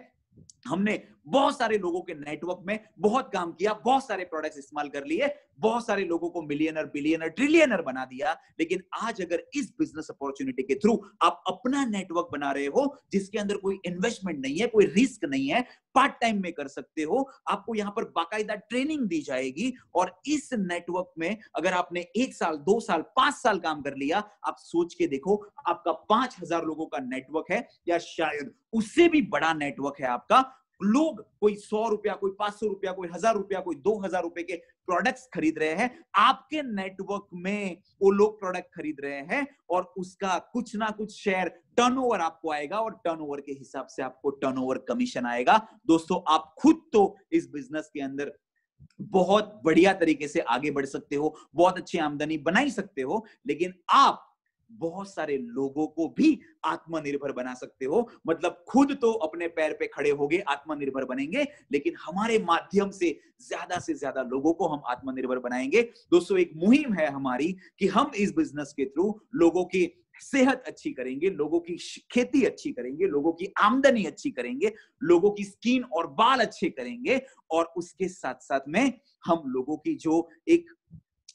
हमने बहुत सारे लोगों के नेटवर्क में बहुत काम किया, बहुत सारे प्रोडक्ट्स इस्तेमाल कर लिए, बहुत सारे लोगों को मिलियनर, बिलियनर, ट्रिलियनर बना दिया। लेकिन आज अगर इस बिजनेस अपॉर्चुनिटी के थ्रू आप अपना नेटवर्क बना रहे हो जिसके अंदर कोई इन्वेस्टमेंट नहीं है, कोई रिस्क नहीं है, पार्ट टाइम में कर सकते हो, आपको यहां पर बाकायदा ट्रेनिंग दी जाएगी। और इस नेटवर्क में अगर आपने 1 साल, 2 साल, 5 साल काम कर लिया, आप सोच के देखो आपका 5000 लोगों का नेटवर्क है या शायद उससे भी बड़ा नेटवर्क है आपका। लोग कोई 100 रुपया, कोई 500 रुपया, कोई 1000 रुपया, कोई 2000 रुपए के प्रोडक्ट्स खरीद रहे हैं, आपके नेटवर्क में वो लोग प्रोडक्ट खरीद रहे हैं और उसका कुछ ना कुछ शेयर टर्नओवर आपको आएगा और टर्नओवर के हिसाब से आपको टर्नओवर कमीशन आएगा। दोस्तों आप खुद तो इस बिजनेस के अंदर बहुत बढ़िया तरीके से आगे बढ़ सकते हो, बहुत अच्छी आमदनी बना ही सकते हो, लेकिन आप बहुत सारे लोगों को भी आत्मनिर्भर बना सकते हो। मतलब खुद तो अपने पैर पे खड़े होगे, आत्मनिर्भर बनेंगे, लेकिन हमारे माध्यम से ज्यादा लोगों को हम आत्मनिर्भर बनाएंगे। दोस्तों एक मुहिम है हमारी कि हम इस बिजनेस के थ्रू लोगों की सेहत अच्छी करेंगे, लोगों की खेती अच्छी करेंगे, लोगों की आमदनी अच्छी करेंगे, लोगों की स्किन और बाल अच्छे करेंगे। और उसके साथ साथ में हम लोगों की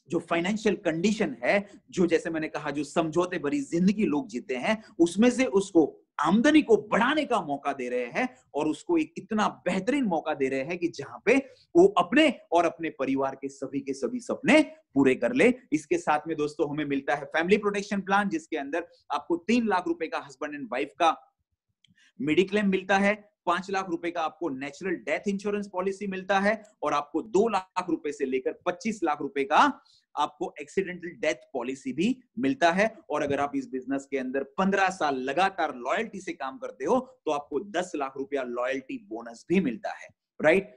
जो फाइनेंशियल कंडीशन है, जो जैसे मैंने कहा जो समझौते भरी जिंदगी लोग जीते हैं, उसमें से उसको आमदनी को बढ़ाने का मौका दे रहे हैं और उसको एक इतना बेहतरीन मौका दे रहे हैं कि जहां पे वो अपने और अपने परिवार के सभी सपने पूरे कर ले। इसके साथ में दोस्तों हमें मिलता है फैमिली प्रोटेक्शन प्लान, जिसके अंदर आपको 3 लाख रुपए का हस्बैंड एंड वाइफ का मेडिक्लेम मिलता है, 5 लाख रुपए का आपको नेचुरल डेथ इंश्योरेंस पॉलिसी मिलता है और आपको 2 लाख रुपए से लेकर 25 लाख रुपए का आपको एक्सीडेंटल डेथ पॉलिसी भी मिलता है। और अगर आप इस बिजनेस के अंदर 15 साल लगातार लॉयल्टी से काम करते हो तो आपको 10 लाख रुपया लॉयल्टी बोनस भी मिलता है। Right,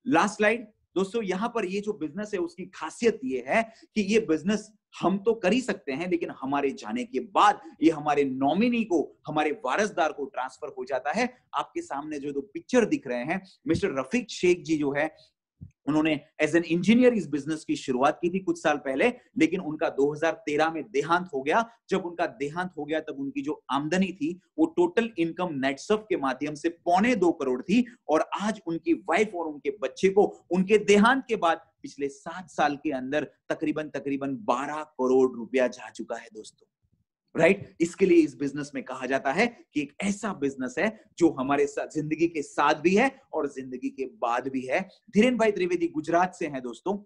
last slide. दोस्तों यहां पर ये जो बिजनेस है उसकी खासियत ये है कि ये बिजनेस हम तो कर ही सकते हैं, लेकिन हमारे जाने के बाद ये हमारे नॉमिनी को, हमारे वारसदार को ट्रांसफर हो जाता है। आपके सामने जो दो पिक्चर दिख रहे हैं, मिस्टर रफीक शेख जी जो है, उन्होंने एज एन इंजीनियर इस बिजनेस की शुरुआत की थी कुछ साल पहले, लेकिन उनका 2013 में देहांत हो गया। जब उनका देहांत हो गया तब उनकी जो आमदनी थी वो टोटल इनकम नेटसर्फ के माध्यम से 2.25 करोड़ थी। और आज उनकी वाइफ और उनके बच्चे को उनके देहांत के बाद पिछले 7 साल के अंदर तकरीबन 12 करोड़ रुपया जा चुका है दोस्तों। राइट, इसके लिए इस बिजनेस में कहा जाता है कि एक ऐसा बिजनेस है जो हमारे साथ जिंदगी के साथ भी है और जिंदगी के बाद भी है। धीरेन भाई त्रिवेदी गुजरात से हैं दोस्तों,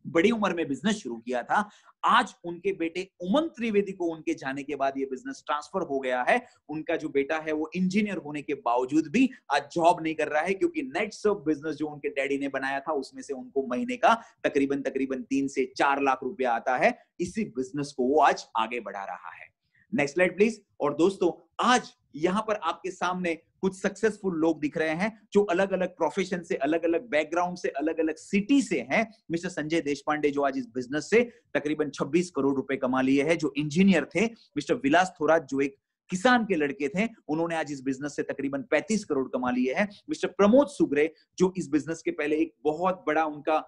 बड़ी उम्र में बिजनेस शुरू किया था। आज उनके बेटे उमंग त्रिवेदी को उनके जाने के बाद ये बिजनेस ट्रांसफर हो गया है। उनका जो बेटा है वो इंजीनियर होने के बावजूद भी आज जॉब नहीं कर रहा है, क्योंकि नेटसर्फ बिजनेस जो उनके डैडी ने बनाया था उसमें से उनको महीने का तकरीबन 3 से 4 लाख रुपया आता है। इसी बिजनेस को वो आज आगे बढ़ा रहा है। Next slide please. और दोस्तों आज यहां पर आपके सामने कुछ सक्सेसफुल लोग दिख रहे हैं जो अलग अलग प्रोफेशन से, अलग अलग बैकग्राउंड से, अलग अलग सिटी से हैं। मिस्टर संजय देशपांडे जो आज इस बिजनेस से तकरीबन 26 करोड़ रुपए कमा लिए हैं, जो इंजीनियर थे। मिस्टर विलास थोरात जो एक किसान के लड़के थे, उन्होंने आज इस बिजनेस से तकरीबन 35 करोड़ कमा लिए हैं। मिस्टर प्रमोद सुगरे जो इस बिजनेस के पहले एक बहुत बड़ा उनका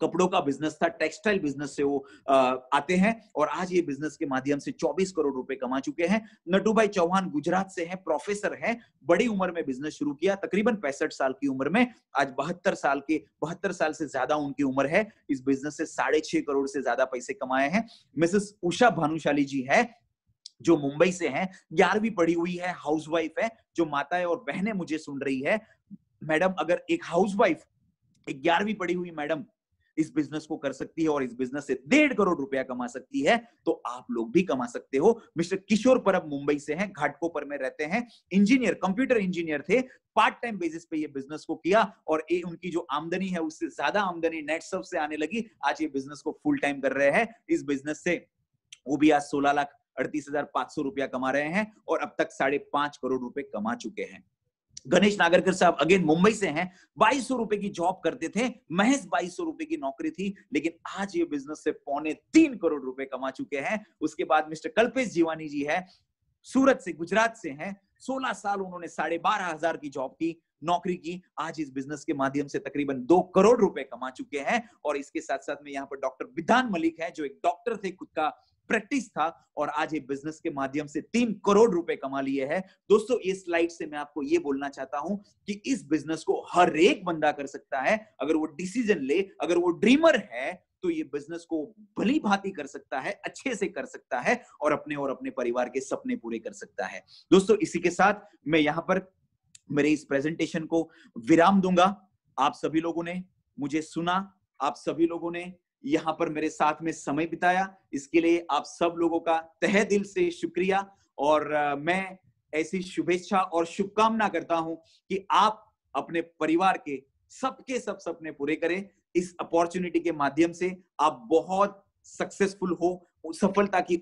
कपड़ों का बिजनेस था, टेक्सटाइल बिजनेस से वो आते हैं और आज ये बिजनेस के माध्यम से 24 करोड़ रुपए कमा चुके हैं। नटू भाई चौहान गुजरात से हैं, प्रोफेसर हैं, बड़ी उम्र में बिजनेस शुरू किया, तकरीबन 65 साल की उम्र में, आज 72 साल से ज्यादा उनकी उम्र है। इस बिजनेस से 6.5 करोड़ से ज्यादा पैसे कमाए हैं। मिसेस उषा भानुशाली जी है जो मुंबई से हैं, 11वीं पढ़ी हुई है, हाउसवाइफ है। जो माताएं और बहनें मुझे सुन रही है, मैडम अगर एक हाउसवाइफ 11वीं पढ़ी हुई मैडम इस बिजनेस को कर सकती है और इस बिजनेस से 1.5 करोड़ रुपया कमा सकती है, तो आप लोग भी कमा सकते हो। मिस्टर किशोर परब मुंबई से हैं, घाटकोपर में रहते हैं, इंजीनियर, कंप्यूटर इंजीनियर थे, पार्ट टाइम बेसिस पे ये बिजनेस को किया और ये उनकी जो आमदनी है उससे ज्यादा आमदनी नेट सर्फ से आने लगी। आज ये बिजनेस को फुल टाइम कर रहे हैं। इस बिजनेस से वो भी आज 16,38,500 रुपया कमा रहे हैं और अब तक 5.5 करोड़ रुपए कमा चुके हैं। गणेश नागरकर साहब अगेन मुंबई से हैं, 2200 रुपए की जॉब करते थे, महज 2200 रुपए की नौकरी थी, लेकिन आज ये बिजनेस से 3.25 करोड़ रुपए कमा चुके हैं। उसके बाद मिस्टर कल्पेश जीवानी जी है, सूरत से, गुजरात से हैं, 16 साल उन्होंने 12,500 की जॉब की, नौकरी की, आज इस बिजनेस के माध्यम से तकरीबन 2 करोड़ रुपए कमा चुके हैं। और इसके साथ साथ में यहाँ पर डॉक्टर विधान मलिक है, जो एक डॉक्टर थे, खुद का प्रैक्टिस था और आज ये बिजनेस के माध्यम से 3 करोड़ रुपए कमा लिए हैं। दोस्तों, इस स्लाइड से मैं आपको ये बोलना चाहता हूं कि इस बिजनेस को हर एक बंदा कर सकता है। अगर वो डिसीजन ले, अगर वो ड्रीमर है, तो ये बिजनेस को भली भांति कर सकता है, अच्छे से कर सकता है और अपने परिवार के सपने पूरे कर सकता है। दोस्तों, इसी के साथ मैं यहां पर मेरे इस प्रेजेंटेशन को विराम दूंगा। आप सभी लोगों ने मुझे सुना, आप सभी लोगों ने यहां पर मेरे साथ में समय बिताया, इसके लिए आप सब लोगों का तहे दिल से शुक्रिया। और मैं ऐसी शुभेच्छा और शुभकामना करता हूं कि आप अपने परिवार के सबके सब सपने पूरे करें। इस अपॉर्चुनिटी के माध्यम से आप बहुत सक्सेसफुल हो, सफलता की